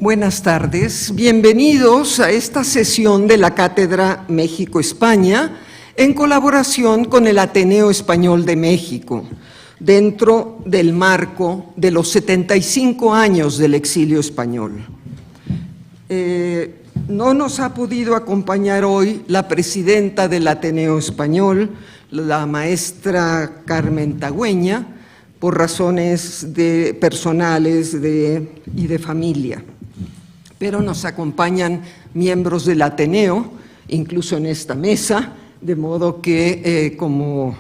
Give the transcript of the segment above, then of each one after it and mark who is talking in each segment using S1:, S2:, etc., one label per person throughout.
S1: Buenas tardes, bienvenidos a esta sesión de la Cátedra México-España en colaboración con el Ateneo Español de México, dentro del marco de los 75 años del exilio español. No nos ha podido acompañar hoy la presidenta del Ateneo Español, la maestra Carmen Tagüeña, por razones personales y de familia. Pero nos acompañan miembros del Ateneo, incluso en esta mesa, de modo que como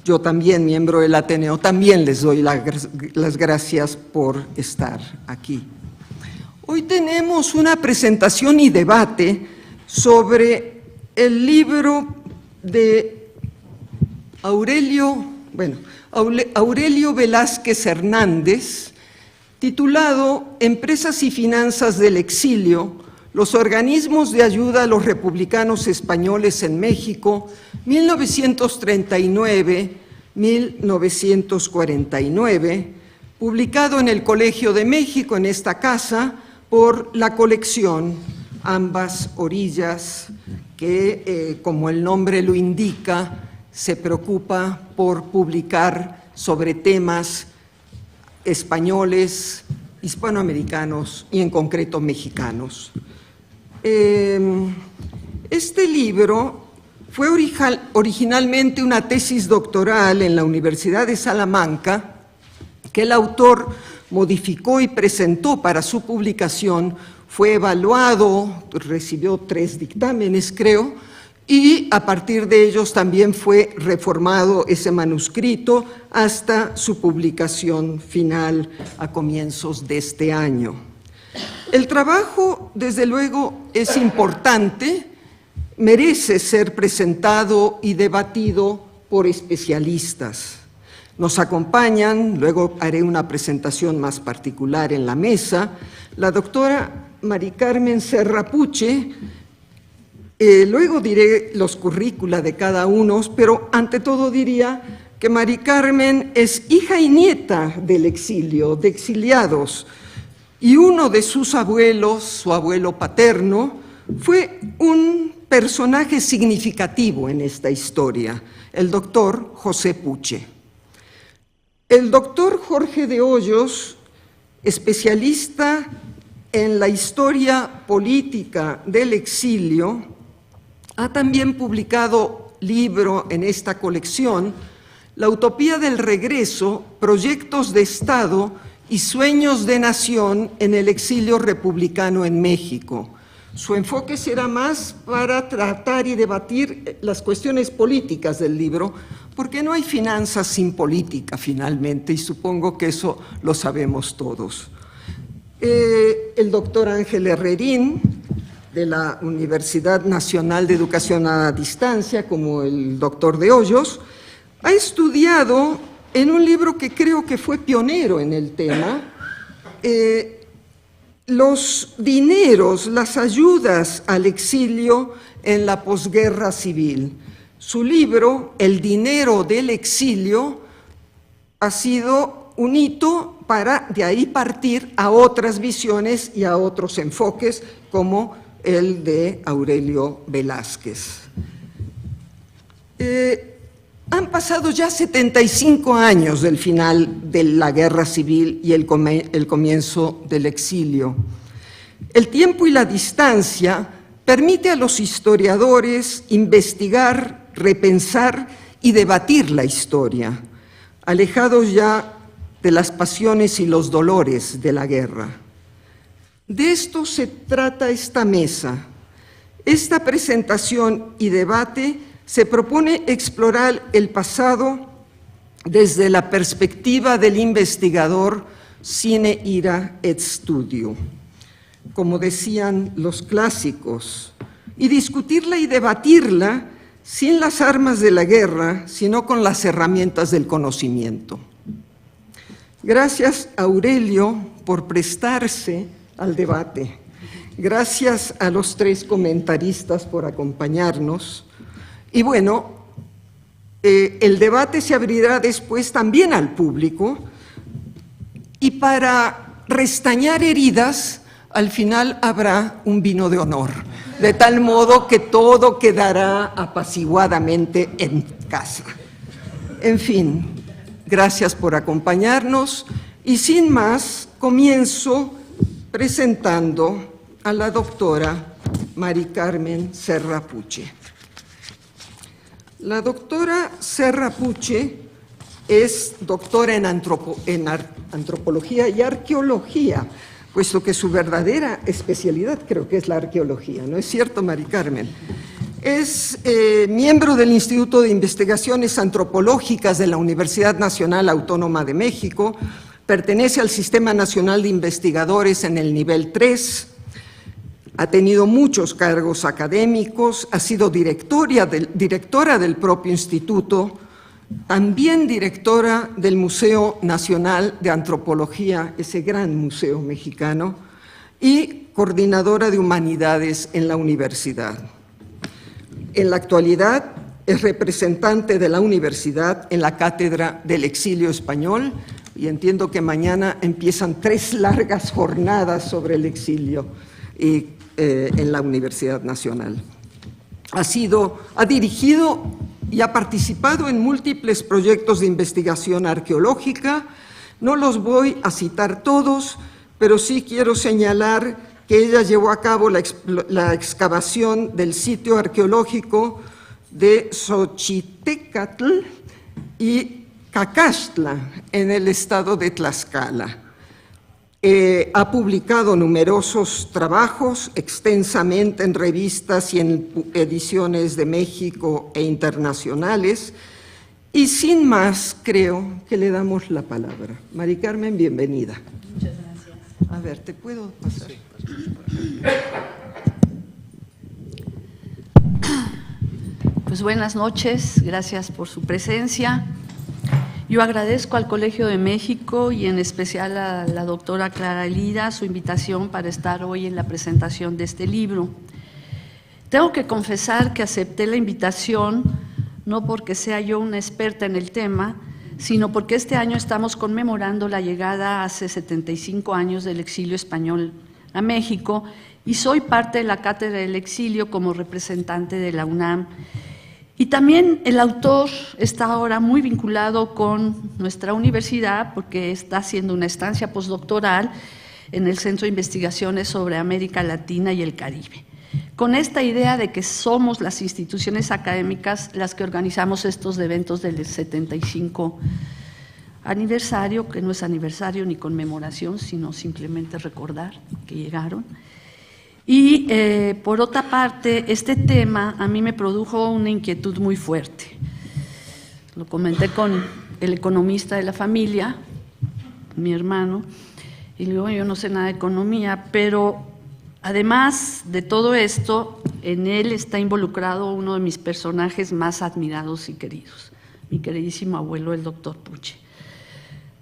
S1: yo también, miembro del Ateneo, también les doy las gracias por estar aquí. Hoy tenemos una presentación y debate sobre el libro de Aurelio Velázquez Hernández, titulado Empresas y Finanzas del Exilio, los organismos de ayuda a los republicanos españoles en México, 1939-1949, publicado en el Colegio de México, en esta casa, por la colección Ambas Orillas, que, como el nombre lo indica, se preocupa por publicar sobre temas españoles, hispanoamericanos y en concreto mexicanos. Este libro fue originalmente una tesis doctoral en la Universidad de Salamanca que el autor modificó y presentó para su publicación, fue evaluado, recibió 3 dictámenes, creo, y a partir de ellos también fue reformado ese manuscrito hasta su publicación final a comienzos de este año. El trabajo, desde luego, es importante, merece ser presentado y debatido por especialistas. Nos acompañan, luego haré una presentación más particular en la mesa, la doctora Mari Carmen Serra Puche. Luego diré los currícula de cada uno, pero ante todo diría que Mari Carmen es hija y nieta del exilio, de exiliados, y uno de sus abuelos, su abuelo paterno, fue un personaje significativo en esta historia, el doctor José Puche. El doctor Jorge de Hoyos, especialista en la historia política del exilio, ha también publicado libro en esta colección, La utopía del regreso, proyectos de Estado y sueños de nación en el exilio republicano en México. Su enfoque será más para tratar y debatir las cuestiones políticas del libro, porque no hay finanzas sin política finalmente, y supongo que eso lo sabemos todos. El doctor Ángel Herrerín, de la Universidad Nacional de Educación a Distancia, como el doctor de Hoyos, ha estudiado en un libro que creo que fue pionero en el tema, los dineros, las ayudas al exilio en la posguerra civil. Su libro, El dinero del exilio, ha sido un hito para de ahí partir a otras visiones y a otros enfoques, como el de Aurelio Velázquez. Han pasado ya 75 años del final de la guerra civil y el comienzo del exilio. El tiempo y la distancia permite a los historiadores investigar, repensar y debatir la historia, alejados ya de las pasiones y los dolores de la guerra. De esto se trata esta mesa. Esta presentación y debate se propone explorar el pasado desde la perspectiva del investigador sine ira et studio, como decían los clásicos, y discutirla y debatirla sin las armas de la guerra, sino con las herramientas del conocimiento. Gracias, Aurelio, por prestarse al debate. Gracias a los 3 comentaristas por acompañarnos. Y bueno, el debate se abrirá después también al público, y para restañar heridas, al final habrá un vino de honor, de tal modo que todo quedará apaciguadamente en casa. En fin, gracias por acompañarnos y sin más comienzo presentando a la doctora Mari Carmen Serra Puche. La doctora Serra Puche es doctora en antropología y arqueología, puesto que su verdadera especialidad creo que es la arqueología, ¿no es cierto, Mari Carmen? Es miembro del Instituto de Investigaciones Antropológicas de la Universidad Nacional Autónoma de México, pertenece al Sistema Nacional de Investigadores en el nivel 3, ha tenido muchos cargos académicos, ha sido directora del propio instituto, también directora del Museo Nacional de Antropología, ese gran museo mexicano, y coordinadora de humanidades en la universidad. En la actualidad es representante de la universidad en la Cátedra del Exilio Español, y entiendo que mañana empiezan 3 largas jornadas sobre el exilio en la Universidad Nacional. Ha dirigido y ha participado en múltiples proyectos de investigación arqueológica. No los voy a citar todos, pero sí quiero señalar que ella llevó a cabo la excavación del sitio arqueológico de Xochitecatl y Cacaxtla, en el estado de Tlaxcala. Ha publicado numerosos trabajos extensamente en revistas y en ediciones de México e internacionales. Y sin más, creo que le damos la palabra. Mari Carmen, bienvenida.
S2: Muchas gracias.
S1: A ver, ¿te puedo pasar? Sí.
S2: Pues buenas noches, gracias por su presencia. Yo agradezco al Colegio de México y en especial a la doctora Clara Lira su invitación para estar hoy en la presentación de este libro. Tengo que confesar que acepté la invitación no porque sea yo una experta en el tema, sino porque este año estamos conmemorando la llegada hace 75 años del exilio español a México y soy parte de la Cátedra del Exilio como representante de la UNAM. Y también el autor está ahora muy vinculado con nuestra universidad porque está haciendo una estancia postdoctoral en el Centro de Investigaciones sobre América Latina y el Caribe, con esta idea de que somos las instituciones académicas las que organizamos estos eventos del 75 aniversario, que no es aniversario ni conmemoración, sino simplemente recordar que llegaron. Y por otra parte, este tema a mí me produjo una inquietud muy fuerte. Lo comenté con el economista de la familia, mi hermano, y le digo, yo no sé nada de economía, pero además de todo esto, en él está involucrado uno de mis personajes más admirados y queridos, mi queridísimo abuelo, el doctor Puche.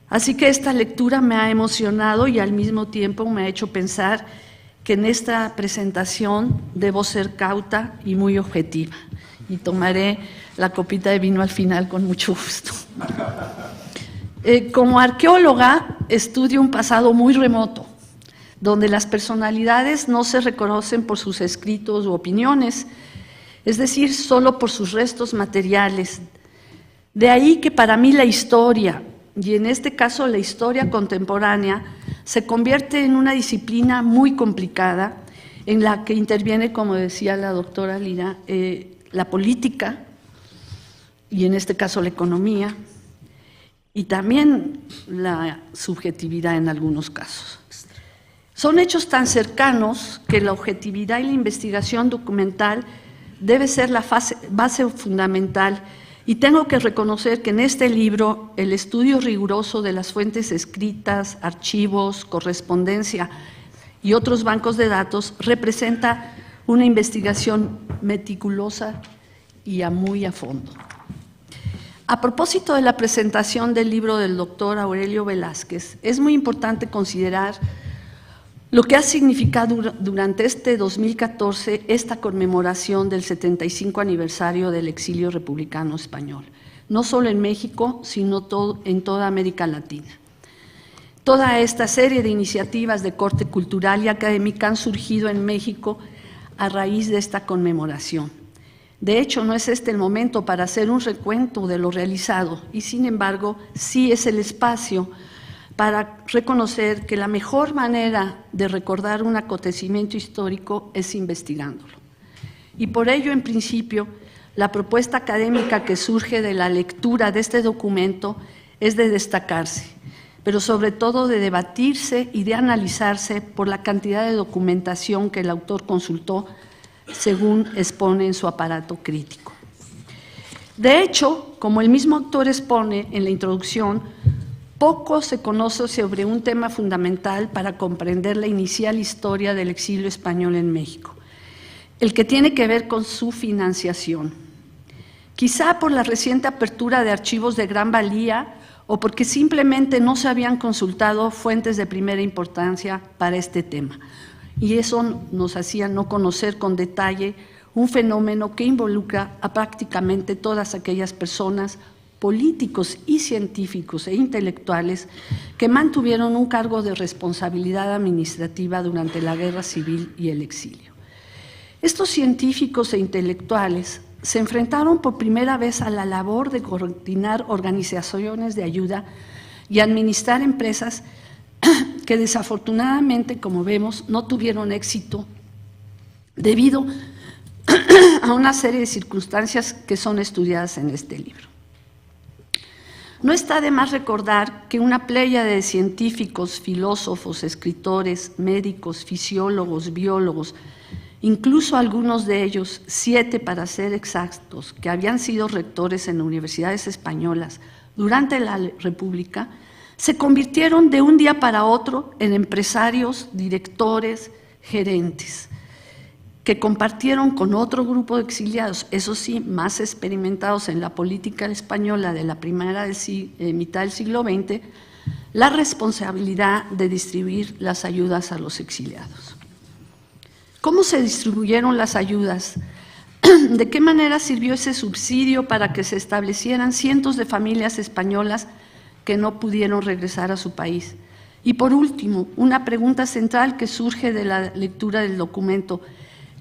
S2: Así que esta lectura me ha emocionado y al mismo tiempo me ha hecho pensar que en esta presentación debo ser cauta y muy objetiva, y tomaré la copita de vino al final con mucho gusto. Como arqueóloga, estudio un pasado muy remoto, donde las personalidades no se reconocen por sus escritos u opiniones, es decir, solo por sus restos materiales. De ahí que para mí la historia, y en este caso la historia contemporánea, se convierte en una disciplina muy complicada en la que interviene, como decía la doctora Lira, la política y en este caso la economía y también la subjetividad en algunos casos. Son hechos tan cercanos que la objetividad y la investigación documental debe ser la base fundamental. Y tengo que reconocer que en este libro el estudio riguroso de las fuentes escritas, archivos, correspondencia y otros bancos de datos representa una investigación meticulosa y muy a fondo. A propósito de la presentación del libro del doctor Aurelio Velázquez, es muy importante considerar lo que ha significado durante este 2014 esta conmemoración del 75 aniversario del exilio republicano español, no solo en México, sino en toda América Latina. Toda esta serie de iniciativas de corte cultural y académica han surgido en México a raíz de esta conmemoración. De hecho, no es este el momento para hacer un recuento de lo realizado y, sin embargo, sí es el espacio para reconocer que la mejor manera de recordar un acontecimiento histórico es investigándolo. Y por ello, en principio, la propuesta académica que surge de la lectura de este documento es de destacarse, pero sobre todo de debatirse y de analizarse por la cantidad de documentación que el autor consultó, según expone en su aparato crítico. De hecho, como el mismo autor expone en la introducción, poco se conoce sobre un tema fundamental para comprender la inicial historia del exilio español en México, el que tiene que ver con su financiación. Quizá por la reciente apertura de archivos de gran valía o porque simplemente no se habían consultado fuentes de primera importancia para este tema. Y eso nos hacía no conocer con detalle un fenómeno que involucra a prácticamente todas aquellas personas, políticos y científicos e intelectuales que mantuvieron un cargo de responsabilidad administrativa durante la Guerra Civil y el exilio. Estos científicos e intelectuales se enfrentaron por primera vez a la labor de coordinar organizaciones de ayuda y administrar empresas que desafortunadamente, como vemos, no tuvieron éxito debido a una serie de circunstancias que son estudiadas en este libro. No está de más recordar que una pléyade de científicos, filósofos, escritores, médicos, fisiólogos, biólogos, incluso algunos de ellos, 7 para ser exactos, que habían sido rectores en universidades españolas durante la República, se convirtieron de un día para otro en empresarios, directores, gerentes, que compartieron con otro grupo de exiliados, eso sí, más experimentados en la política española de la mitad del siglo XX, la responsabilidad de distribuir las ayudas a los exiliados. ¿Cómo se distribuyeron las ayudas? ¿De qué manera sirvió ese subsidio para que se establecieran cientos de familias españolas que no pudieron regresar a su país? Y por último, una pregunta central que surge de la lectura del documento: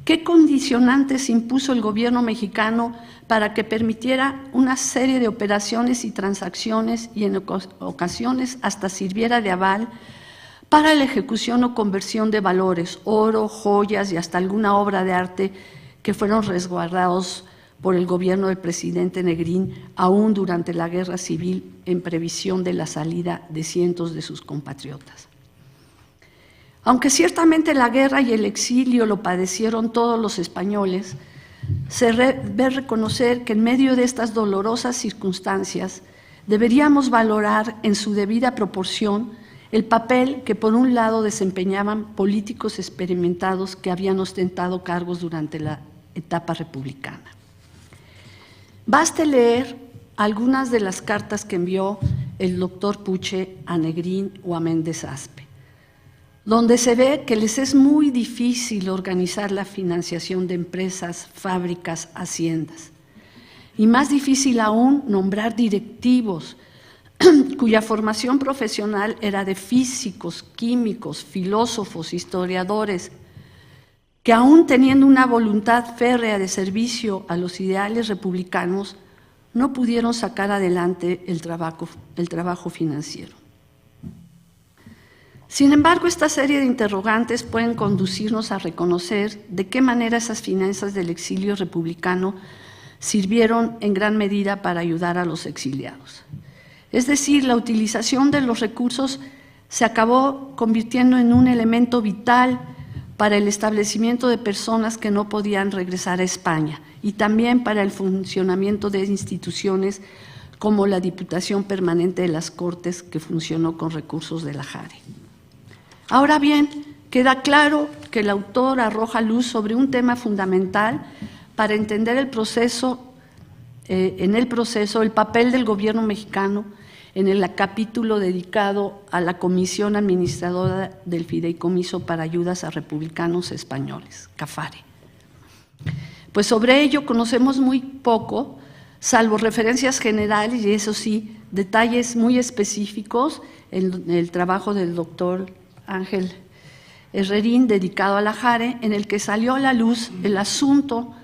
S2: ¿qué condicionantes impuso el gobierno mexicano para que permitiera una serie de operaciones y transacciones y en ocasiones hasta sirviera de aval para la ejecución o conversión de valores, oro, joyas y hasta alguna obra de arte que fueron resguardados por el gobierno del presidente Negrín aún durante la Guerra Civil en previsión de la salida de cientos de sus compatriotas? Aunque ciertamente la guerra y el exilio lo padecieron todos los españoles, se debe reconocer que en medio de estas dolorosas circunstancias deberíamos valorar en su debida proporción el papel que por un lado desempeñaban políticos experimentados que habían ostentado cargos durante la etapa republicana. Baste leer algunas de las cartas que envió el doctor Puche a Negrín o a Méndez Aspe, donde se ve que les es muy difícil organizar la financiación de empresas, fábricas, haciendas, y más difícil aún nombrar directivos cuya formación profesional era de físicos, químicos, filósofos, historiadores, que aún teniendo una voluntad férrea de servicio a los ideales republicanos, no pudieron sacar adelante el trabajo financiero. Sin embargo, esta serie de interrogantes pueden conducirnos a reconocer de qué manera esas finanzas del exilio republicano sirvieron en gran medida para ayudar a los exiliados. Es decir, la utilización de los recursos se acabó convirtiendo en un elemento vital para el establecimiento de personas que no podían regresar a España y también para el funcionamiento de instituciones como la Diputación Permanente de las Cortes, que funcionó con recursos de la JARE. Ahora bien, queda claro que el autor arroja luz sobre un tema fundamental para entender el proceso, el papel del gobierno mexicano en el capítulo dedicado a la Comisión Administradora del Fideicomiso para Ayudas a Republicanos Españoles, CAFARE. Pues sobre ello conocemos muy poco, salvo referencias generales y eso sí, detalles muy específicos en el trabajo del doctor Ángel Herrerín, dedicado a la Jare, en el que salió a la luz el asunto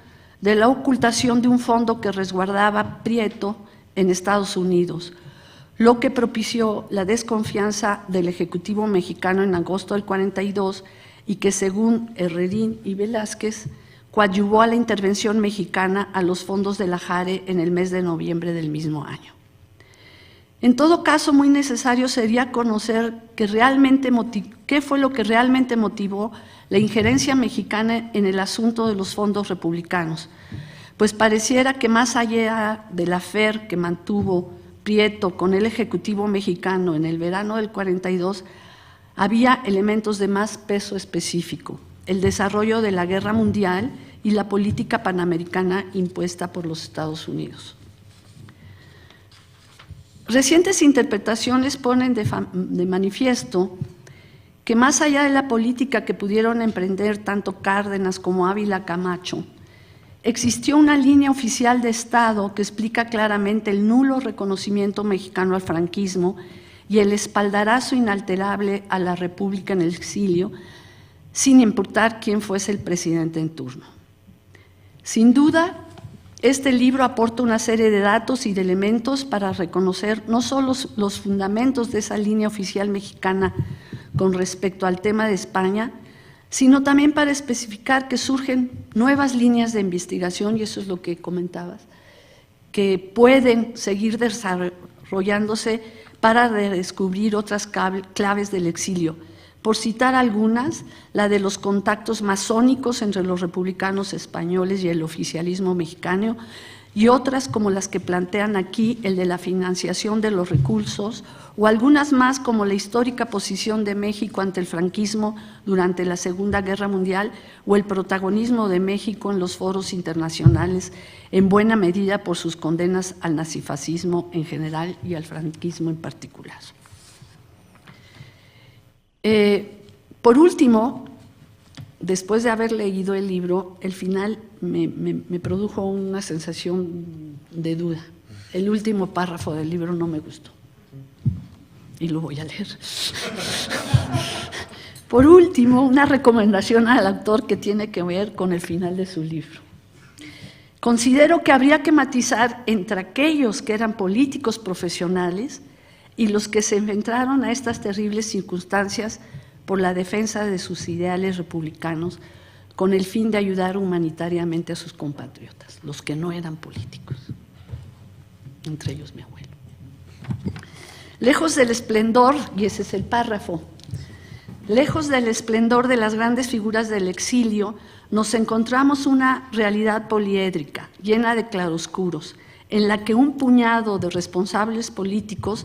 S2: de la ocultación de un fondo que resguardaba Prieto en Estados Unidos, lo que propició la desconfianza del Ejecutivo mexicano en agosto del 42 y que, según Herrerín y Velázquez, coadyuvó a la intervención mexicana a los fondos de la Jare en el mes de noviembre del mismo año. En todo caso, muy necesario sería conocer qué fue lo que realmente motivó la injerencia mexicana en el asunto de los fondos republicanos, pues pareciera que más allá del afer que mantuvo Prieto con el Ejecutivo mexicano en el verano del 42, había elementos de más peso específico: el desarrollo de la guerra mundial y la política panamericana impuesta por los Estados Unidos. Recientes interpretaciones ponen de manifiesto que más allá de la política que pudieron emprender tanto Cárdenas como Ávila Camacho, existió una línea oficial de Estado que explica claramente el nulo reconocimiento mexicano al franquismo y el espaldarazo inalterable a la República en el exilio, sin importar quién fuese el presidente en turno. Sin duda, este libro aporta una serie de datos y de elementos para reconocer no solo los fundamentos de esa línea oficial mexicana con respecto al tema de España, sino también para especificar que surgen nuevas líneas de investigación, y eso es lo que comentabas, que pueden seguir desarrollándose para redescubrir otras claves del exilio. Por citar algunas, la de los contactos masónicos entre los republicanos españoles y el oficialismo mexicano, y otras como las que plantean aquí, el de la financiación de los recursos, o algunas más como la histórica posición de México ante el franquismo durante la Segunda Guerra Mundial, o el protagonismo de México en los foros internacionales, en buena medida por sus condenas al nazifascismo en general y al franquismo en particular. Por último, después de haber leído el libro, el final me produjo una sensación de duda. El último párrafo del libro no me gustó y lo voy a leer. Por último, una recomendación al autor que tiene que ver con el final de su libro. Considero que habría que matizar entre aquellos que eran políticos profesionales y los que se enfrentaron a estas terribles circunstancias por la defensa de sus ideales republicanos con el fin de ayudar humanitariamente a sus compatriotas, los que no eran políticos, entre ellos mi abuelo. Lejos del esplendor, y ese es el párrafo, lejos del esplendor de las grandes figuras del exilio, nos encontramos una realidad poliédrica, llena de claroscuros, en la que un puñado de responsables políticos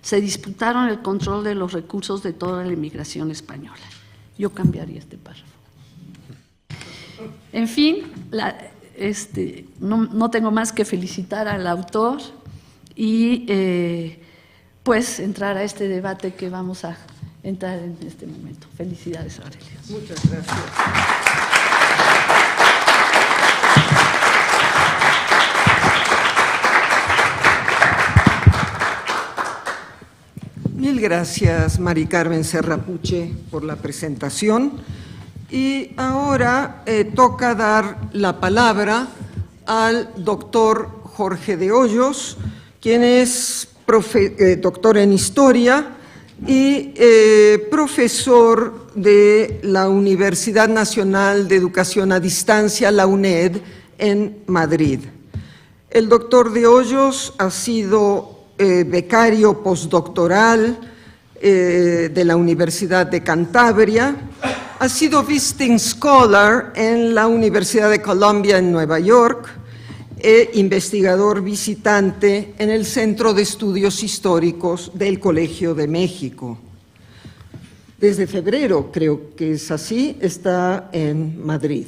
S2: se disputaron el control de los recursos de toda la inmigración española. Yo cambiaría este párrafo. En fin, no tengo más que felicitar al autor y pues entrar a este debate que vamos a entrar en este momento. Felicidades, Aurelia.
S1: Muchas gracias. Mil gracias, Mari Carmen Serrapuche, por la presentación. Y ahora toca dar la palabra al doctor Jorge de Hoyos, quien es doctor en Historia y profesor de la Universidad Nacional de Educación a Distancia, la UNED, en Madrid. El doctor de Hoyos ha sido becario postdoctoral de la Universidad de Cantabria, ha sido visiting scholar en la Universidad de Columbia en Nueva York e investigador visitante en el Centro de Estudios Históricos del Colegio de México. Desde febrero, creo que es así, está en Madrid.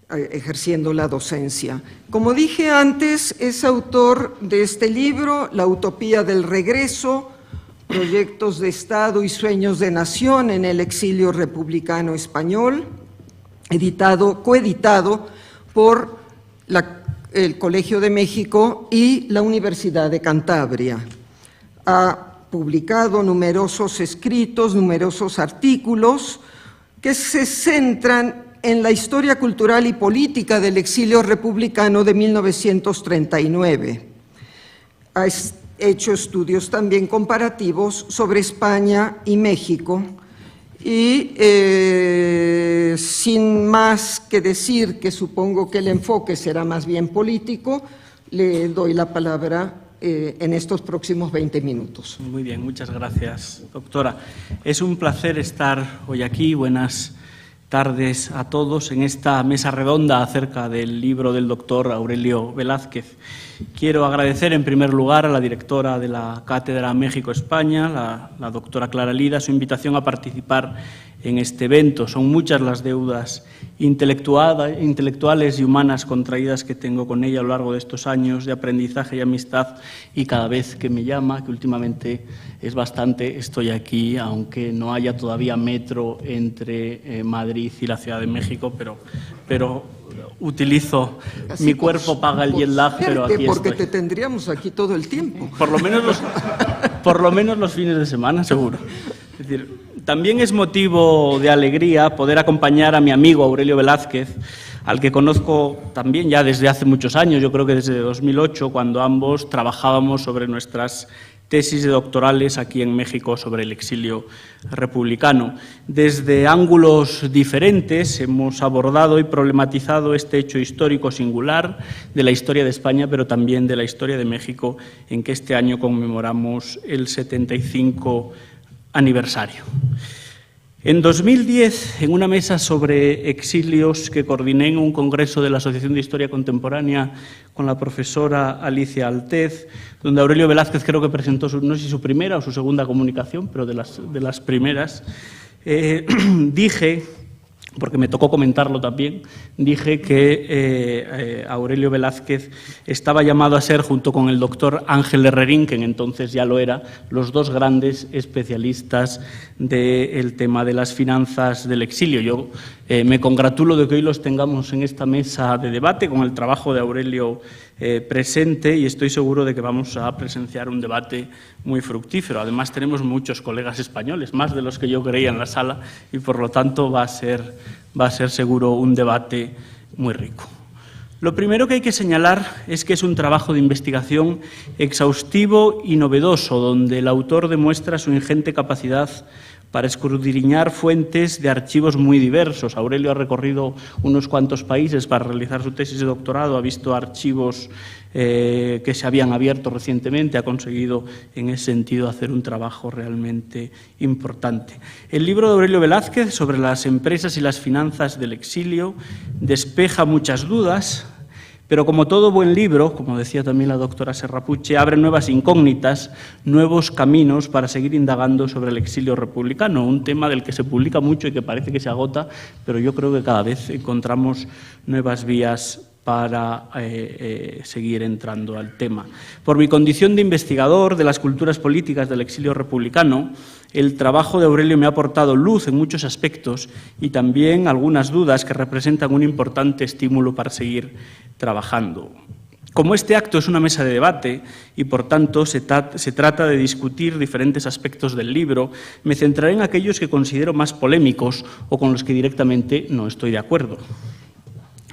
S1: Ejerciendo la docencia. Como dije antes, es autor de este libro, La utopía del regreso, proyectos de Estado y sueños de nación en el exilio republicano español, coeditado por el Colegio de México y la Universidad de Cantabria. Ha publicado numerosos escritos, numerosos artículos que se centran en la historia cultural y política del exilio republicano de 1939. Ha hecho estudios también comparativos sobre España y México. Y sin más que decir, que supongo que el enfoque será más bien político, le doy la palabra en estos próximos 20 minutos.
S3: Muy bien, muchas gracias, doctora. Es un placer estar hoy aquí. Buenas tardes a todos en esta mesa redonda acerca del libro del doctor Aurelio Velázquez. Quiero agradecer en primer lugar a la directora de la Cátedra México-España, la doctora Clara Lida, su invitación a participar en este evento. Son muchas las deudas intelectuales y humanas contraídas que tengo con ella a lo largo de estos años de aprendizaje y amistad, y cada vez que me llama, que últimamente es bastante, estoy aquí, aunque no haya todavía metro entre Madrid y la Ciudad de México, pero utilizo, así mi cuerpo paga el jet lag, pero aquí estoy.
S1: Porque te tendríamos aquí todo el tiempo.
S3: Por lo menos los fines de semana, seguro. Es decir, también es motivo de alegría poder acompañar a mi amigo Aurelio Velázquez, al que conozco también ya desde hace muchos años, yo creo que desde 2008, cuando ambos trabajábamos sobre nuestras tesis doctorales aquí en México sobre el exilio republicano. Desde ángulos diferentes hemos abordado y problematizado este hecho histórico singular de la historia de España, pero también de la historia de México, en que este año conmemoramos el 75 aniversario. En 2010, en una mesa sobre exilios que coordiné en un congreso de la Asociación de Historia Contemporánea con la profesora Alicia Altez, donde Aurelio Velázquez creo que presentó, no sé si su primera o su segunda comunicación, pero de las primeras, dije, porque me tocó comentarlo también, dije que Aurelio Velázquez estaba llamado a ser, junto con el doctor Ángel Herrerín, que entonces ya lo era, los dos grandes especialistas del tema de las finanzas del exilio. Yo me congratulo de que hoy los tengamos en esta mesa de debate con el trabajo de Aurelio presente, y estoy seguro de que vamos a presenciar un debate muy fructífero. Además, tenemos muchos colegas españoles, más de los que yo creía en la sala, y por lo tanto va a ser seguro un debate muy rico. Lo primero que hay que señalar es que es un trabajo de investigación exhaustivo y novedoso, donde el autor demuestra su ingente capacidad para escudriñar fuentes de archivos muy diversos. Aurelio ha recorrido unos cuantos países para realizar su tesis de doctorado, ha visto archivos que se habían abierto recientemente, ha conseguido en ese sentido hacer un trabajo realmente importante. El libro de Aurelio Velázquez sobre las empresas y las finanzas del exilio despeja muchas dudas, pero como todo buen libro, como decía también la doctora Serrapuche, abre nuevas incógnitas, nuevos caminos para seguir indagando sobre el exilio republicano, un tema del que se publica mucho y que parece que se agota, pero yo creo que cada vez encontramos nuevas vías para seguir entrando al tema. Por mi condición de investigador de las culturas políticas del exilio republicano, el trabajo de Aurelio me ha aportado luz en muchos aspectos y también algunas dudas que representan un importante estímulo para seguir trabajando. Como este acto es una mesa de debate y, por tanto, se trata de discutir diferentes aspectos del libro, me centraré en aquellos que considero más polémicos o con los que directamente no estoy de acuerdo.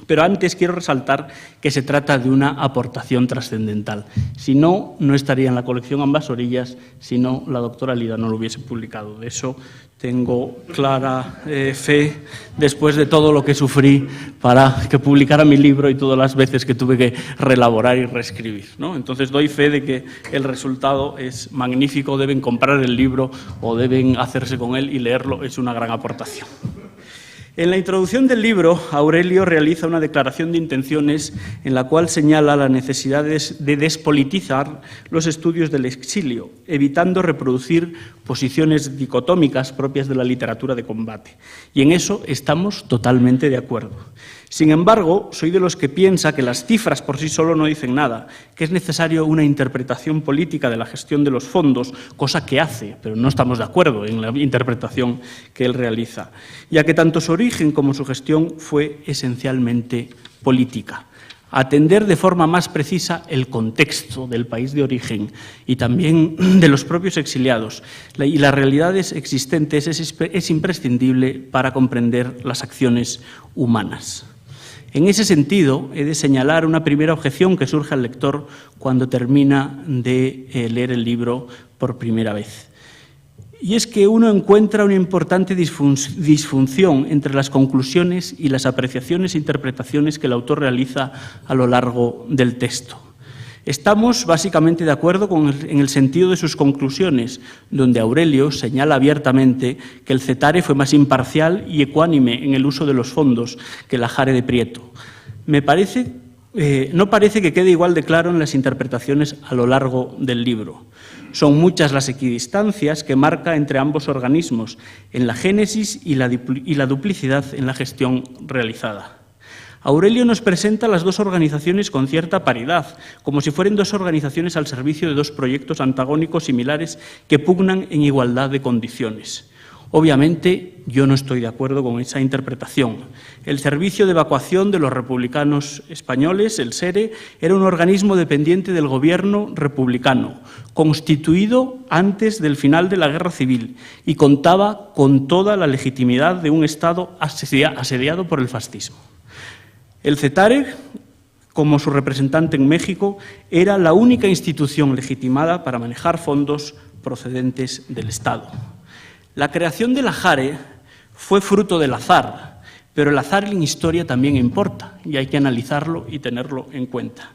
S3: Pero antes quiero resaltar que se trata de una aportación trascendental. Si no, no estaría en la colección Ambas Orillas, si no, la doctora Lida no lo hubiese publicado. De eso tengo clara fe, después de todo lo que sufrí para que publicara mi libro y todas las veces que tuve que reelaborar y reescribir, ¿no? Entonces doy fe de que el resultado es magnífico, deben comprar el libro o deben hacerse con él y leerlo, es una gran aportación. En la introducción del libro, Aurelio realiza una declaración de intenciones en la cual señala la necesidad de despolitizar los estudios del exilio, evitando reproducir posiciones dicotómicas propias de la literatura de combate. Y en eso estamos totalmente de acuerdo. Sin embargo, soy de los que piensa que las cifras por sí solo no dicen nada, que es necesario una interpretación política de la gestión de los fondos, cosa que hace, pero no estamos de acuerdo en la interpretación que él realiza, ya que tanto su origen como su gestión fue esencialmente política. atender de forma más precisa el contexto del país de origen y también de los propios exiliados y las realidades existentes es imprescindible para comprender las acciones humanas. En ese sentido, he de señalar una primera objeción que surge al lector cuando termina de leer el libro por primera vez. Y es que uno encuentra una importante disfunción entre las conclusiones y las apreciaciones e interpretaciones que el autor realiza a lo largo del texto. Estamos básicamente de acuerdo en el sentido de sus conclusiones, donde Aurelio señala abiertamente que el Cetare fue más imparcial y ecuánime en el uso de los fondos que la Jare de Prieto. No parece que quede igual de claro en las interpretaciones a lo largo del libro. Son muchas las equidistancias que marca entre ambos organismos en la génesis y la duplicidad en la gestión realizada. Aurelio nos presenta las dos organizaciones con cierta paridad, como si fueran dos organizaciones al servicio de dos proyectos antagónicos similares que pugnan en igualdad de condiciones. Obviamente, yo no estoy de acuerdo con esa interpretación. El Servicio de Evacuación de los Republicanos Españoles, el SERE, era un organismo dependiente del gobierno republicano, constituido antes del final de la Guerra Civil y contaba con toda la legitimidad de un Estado asediado por el fascismo. El Cetare, como su representante en México, era la única institución legitimada para manejar fondos procedentes del Estado. La creación de la Jare fue fruto del azar, pero el azar en historia también importa y hay que analizarlo y tenerlo en cuenta.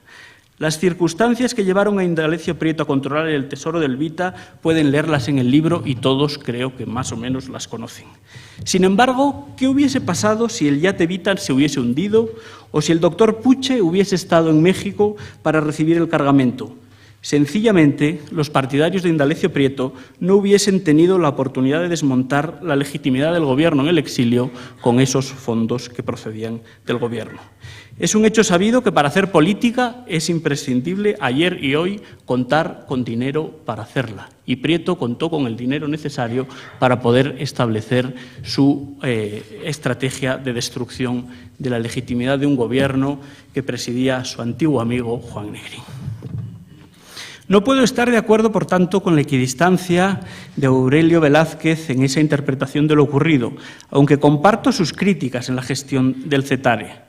S3: Las circunstancias que llevaron a Indalecio Prieto a controlar el tesoro del Vita pueden leerlas en el libro y todos creo que más o menos las conocen. Sin embargo, ¿qué hubiese pasado si el yate Vita se hubiese hundido o si el doctor Puche hubiese estado en México para recibir el cargamento? Sencillamente, los partidarios de Indalecio Prieto no hubiesen tenido la oportunidad de desmontar la legitimidad del gobierno en el exilio con esos fondos que procedían del gobierno. Es un hecho sabido que para hacer política es imprescindible ayer y hoy contar con dinero para hacerla. Y Prieto contó con el dinero necesario para poder establecer su estrategia de destrucción de la legitimidad de un gobierno que presidía su antiguo amigo Juan Negrín. No puedo estar de acuerdo, por tanto, con la equidistancia de Aurelio Velázquez en esa interpretación de lo ocurrido, aunque comparto sus críticas en la gestión del Cetare.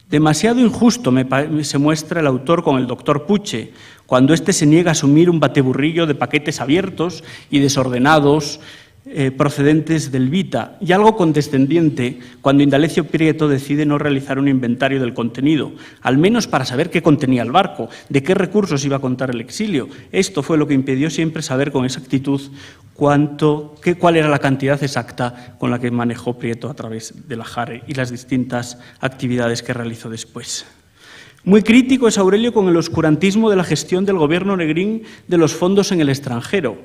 S3: Demasiado injusto se muestra el autor con el doctor Puche, cuando éste se niega a asumir un bateburrillo de paquetes abiertos y desordenados procedentes del Vita, y algo condescendiente cuando Indalecio Prieto decide no realizar un inventario del contenido, al menos para saber qué contenía el barco, de qué recursos iba a contar el exilio. Esto fue lo que impidió siempre saber con exactitud cuál era la cantidad exacta con la que manejó Prieto a través de la Jare y las distintas actividades que realizó después. Muy crítico es Aurelio con el oscurantismo de la gestión del gobierno Negrín de los fondos en el extranjero,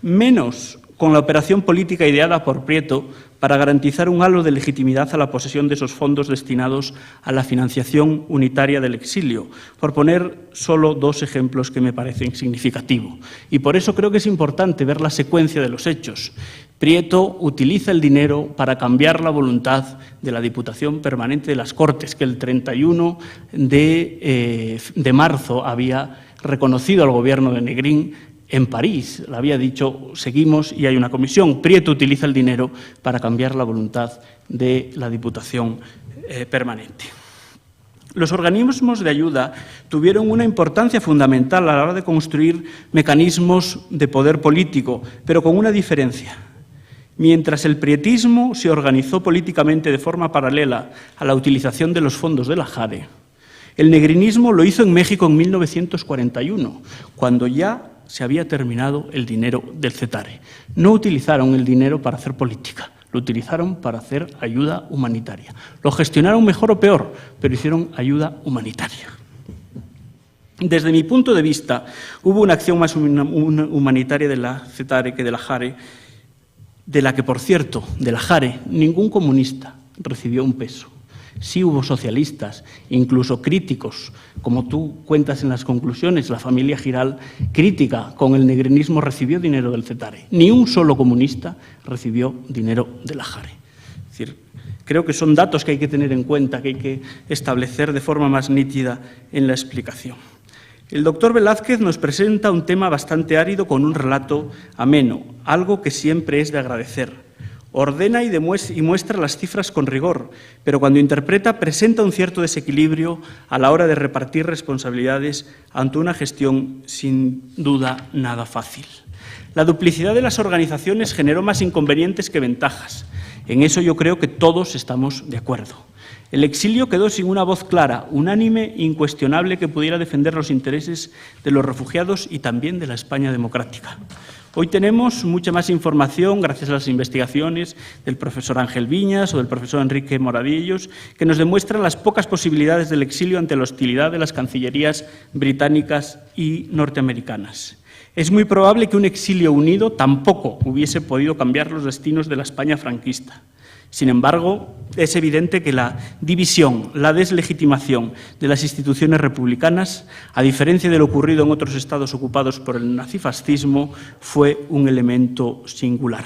S3: menos con la operación política ideada por Prieto para garantizar un halo de legitimidad a la posesión de esos fondos destinados a la financiación unitaria del exilio, por poner solo dos ejemplos que me parecen significativos. Y por eso creo que es importante ver la secuencia de los hechos. Prieto utiliza el dinero para cambiar la voluntad de la Diputación Permanente de las Cortes, que el 31 de marzo había reconocido al gobierno de Negrín en París. Le había dicho, seguimos y hay una comisión. Prieto utiliza el dinero para cambiar la voluntad de la Diputación Permanente. Los organismos de ayuda tuvieron una importancia fundamental a la hora de construir mecanismos de poder político, pero con una diferencia. Mientras el prietismo se organizó políticamente de forma paralela a la utilización de los fondos de la Jare, el negrinismo lo hizo en México en 1941, cuando ya se había terminado el dinero del Cetare. No utilizaron el dinero para hacer política, lo utilizaron para hacer ayuda humanitaria. Lo gestionaron mejor o peor, pero hicieron ayuda humanitaria. Desde mi punto de vista, hubo una acción más humanitaria de la Cetare que de la Jare, de la que, por cierto, de la Jare, ningún comunista recibió un peso. Sí hubo socialistas, incluso críticos, como tú cuentas en las conclusiones, la familia Giral, crítica con el negrinismo, recibió dinero del Cetare. Ni un solo comunista recibió dinero de la Jare. Es Es decir, creo que son datos que hay que tener en cuenta, que hay que establecer de forma más nítida en la explicación. El doctor Velázquez nos presenta un tema bastante árido con un relato ameno, algo que siempre es de agradecer. Ordena y muestra las cifras con rigor, pero cuando interpreta presenta un cierto desequilibrio a la hora de repartir responsabilidades ante una gestión sin duda nada fácil. La duplicidad de las organizaciones generó más inconvenientes que ventajas. En eso yo creo que todos estamos de acuerdo. El exilio quedó sin una voz clara, unánime, incuestionable, que pudiera defender los intereses de los refugiados y también de la España democrática. Hoy tenemos mucha más información gracias a las investigaciones del profesor Ángel Viñas o del profesor Enrique Moradillos, que nos demuestran las pocas posibilidades del exilio ante la hostilidad de las cancillerías británicas y norteamericanas. Es muy probable que un exilio unido tampoco hubiese podido cambiar los destinos de la España franquista. Sin embargo, es evidente que la división, la deslegitimación de las instituciones republicanas, a diferencia de lo ocurrido en otros estados ocupados por el nazifascismo, fue un elemento singular.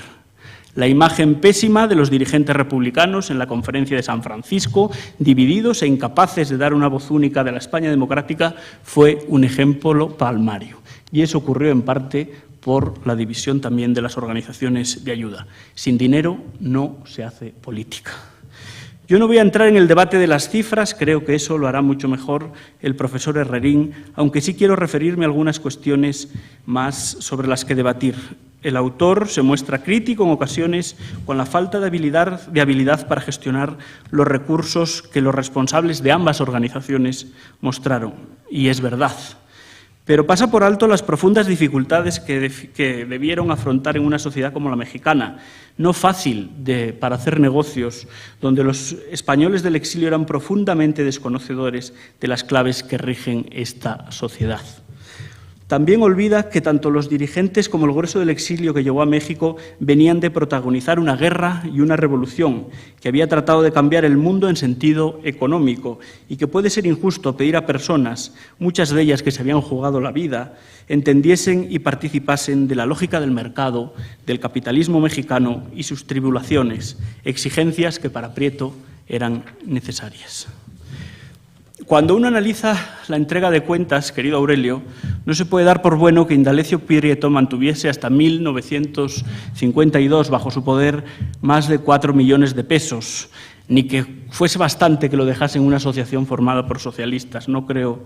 S3: La imagen pésima de los dirigentes republicanos en la Conferencia de San Francisco, divididos e incapaces de dar una voz única de la España democrática, fue un ejemplo palmario. Y eso ocurrió en parte por la división también de las organizaciones de ayuda. Sin dinero no se hace política. Yo no voy a entrar en el debate de las cifras, creo que eso lo hará mucho mejor el profesor Herrerín, aunque sí quiero referirme a algunas cuestiones más sobre las que debatir. El autor se muestra crítico en ocasiones con la falta de habilidad para gestionar los recursos que los responsables de ambas organizaciones mostraron, y es verdad. Pero pasa por alto las profundas dificultades que debieron afrontar en una sociedad como la mexicana, no fácil para hacer negocios, donde los españoles del exilio eran profundamente desconocedores de las claves que rigen esta sociedad. También olvida que tanto los dirigentes como el grueso del exilio que llegó a México venían de protagonizar una guerra y una revolución que había tratado de cambiar el mundo en sentido económico y que puede ser injusto pedir a personas, muchas de ellas que se habían jugado la vida, entendiesen y participasen de la lógica del mercado, del capitalismo mexicano y sus tribulaciones, exigencias que para Prieto eran necesarias. Cuando uno analiza la entrega de cuentas, querido Aurelio, no se puede dar por bueno que Indalecio Prieto mantuviese hasta 1952 bajo su poder más de 4 millones de pesos, ni que fuese bastante que lo dejase en una asociación formada por socialistas. No creo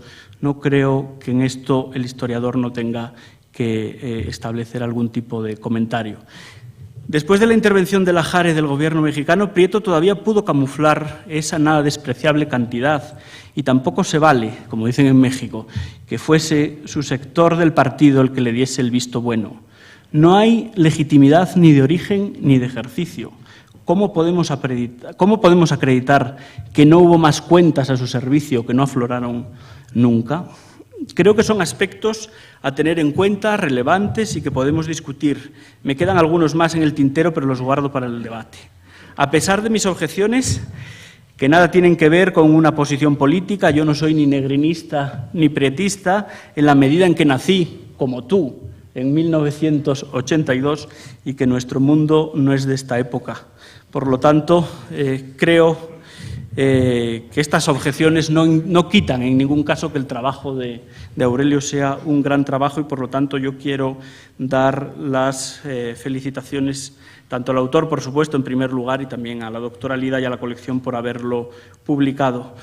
S3: que en esto el historiador no tenga que establecer algún tipo de comentario. Después de la intervención de la JARE del gobierno mexicano, Prieto todavía pudo camuflar esa nada despreciable cantidad y tampoco se vale, como dicen en México, que fuese su sector del partido el que le diese el visto bueno. No hay legitimidad ni de origen ni de ejercicio. ¿Cómo podemos acreditar que no hubo más cuentas a su servicio que no afloraron nunca? Creo que son aspectos a tener en cuenta, relevantes y que podemos discutir. Me quedan algunos más en el tintero, pero los guardo para el debate. A pesar de mis objeciones, que nada tienen que ver con una posición política, yo no soy ni negrinista ni prietista, en la medida en que nací, como tú, en 1982, y que nuestro mundo no es de esta época. Por lo tanto, creo que estas objeciones no quitan en ningún caso que el trabajo de Aurelio sea un gran trabajo y por lo tanto yo quiero dar las felicitaciones tanto al autor, por supuesto, en primer lugar, y también a la doctora Lida y a la colección por haberlo publicado.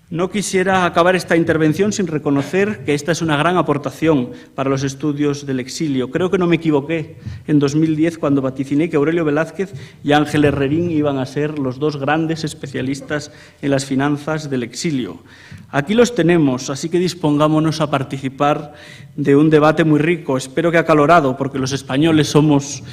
S3: No quisiera acabar esta intervención sin reconocer que esta es una gran aportación para los estudios del exilio. Creo que no me equivoqué en 2010 cuando vaticiné que Aurelio Velázquez y Ángel Herrerín iban a ser los dos grandes especialistas en las finanzas del exilio. Aquí los tenemos, así que dispongámonos a participar de un debate muy rico, espero que acalorado, porque los españoles somos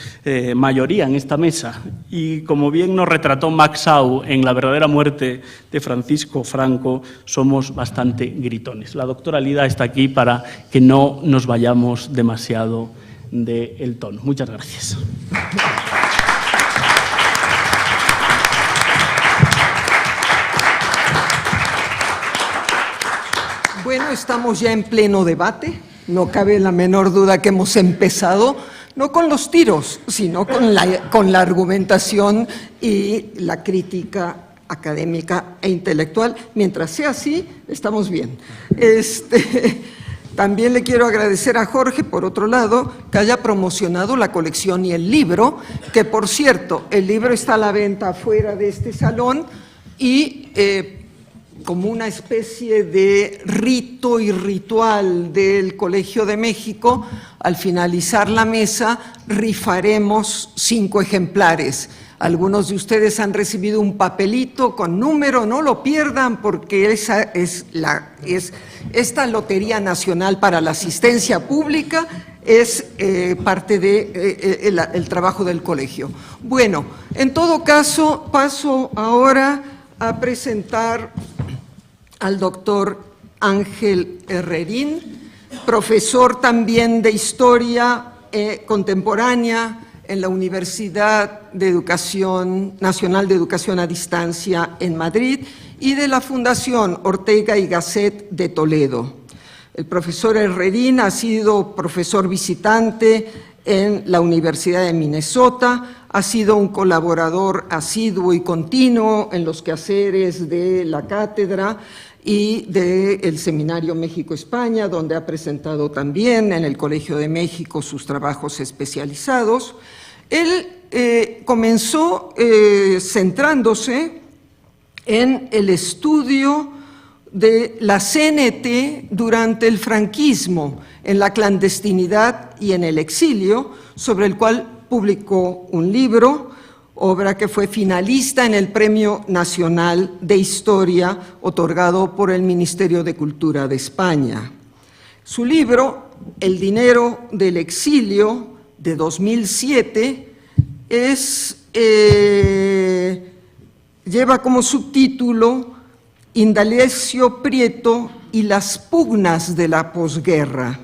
S3: mayoría en esta mesa. Y como bien nos retrató Max Sau en La verdadera muerte de Francisco Franco, somos bastante gritones. La doctora Lida está aquí para que no nos vayamos demasiado del tono. Muchas gracias.
S1: Bueno, estamos ya en pleno debate. No cabe la menor duda que hemos empezado. no con los tiros, sino con la argumentación y la crítica académica e intelectual. Mientras sea así, estamos bien. También le quiero agradecer a Jorge, por otro lado, que haya promocionado la colección y el libro, que por cierto, el libro está a la venta afuera de este salón y como una especie de rito y ritual del Colegio de México, al finalizar la mesa rifaremos 5 ejemplares. Algunos de ustedes han recibido un papelito con número, no lo pierdan porque esa es esta Lotería Nacional para la Asistencia Pública es parte del trabajo del colegio. Bueno, en todo caso, paso ahora a presentar al doctor Ángel Herrerín, profesor también de Historia Contemporánea en la Universidad Nacional de Educación a Distancia en Madrid y de la Fundación Ortega y Gasset de Toledo. El profesor Herrerín ha sido profesor visitante en la Universidad de Minnesota, ha sido un colaborador asiduo y continuo en los quehaceres de la cátedra y del Seminario México-España, donde ha presentado también en el Colegio de México sus trabajos especializados. Él comenzó centrándose en el estudio de la CNT durante el franquismo, en la clandestinidad y en el exilio, sobre el cual publicó un libro, obra que fue finalista en el Premio Nacional de Historia otorgado por el Ministerio de Cultura de España. Su libro, El dinero del exilio, de 2007, lleva como subtítulo Indalecio Prieto y las pugnas de la posguerra.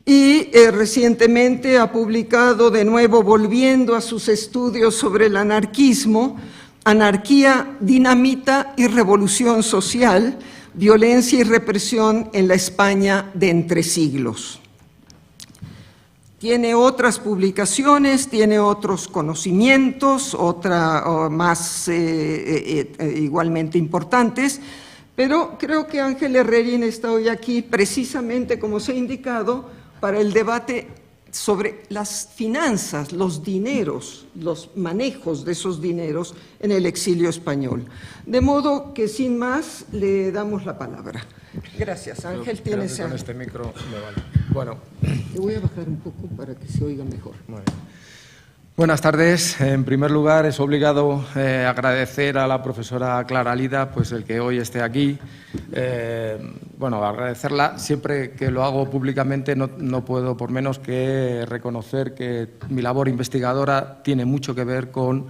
S1: Y recientemente ha publicado de nuevo, volviendo a sus estudios sobre el anarquismo, Anarquía, Dinamita y Revolución Social, Violencia y Represión en la España de Entresiglos. Tiene otras publicaciones, tiene otros conocimientos, más igualmente importantes, pero creo que Ángel Herrerín está hoy aquí precisamente, como se ha indicado, para el debate sobre las finanzas, los dineros, los manejos de esos dineros en el exilio español. De modo que, sin más, le damos la palabra. Gracias, Ángel. Tienes
S4: con este micro me vale. Bueno.
S1: Te voy a bajar un poco para que se oiga mejor.
S4: Muy bien. Buenas tardes. En primer lugar, es obligado agradecer a la profesora Clara Lida pues el que hoy esté aquí. Agradecerla. Siempre que lo hago públicamente no puedo por menos que reconocer que mi labor investigadora tiene mucho que ver con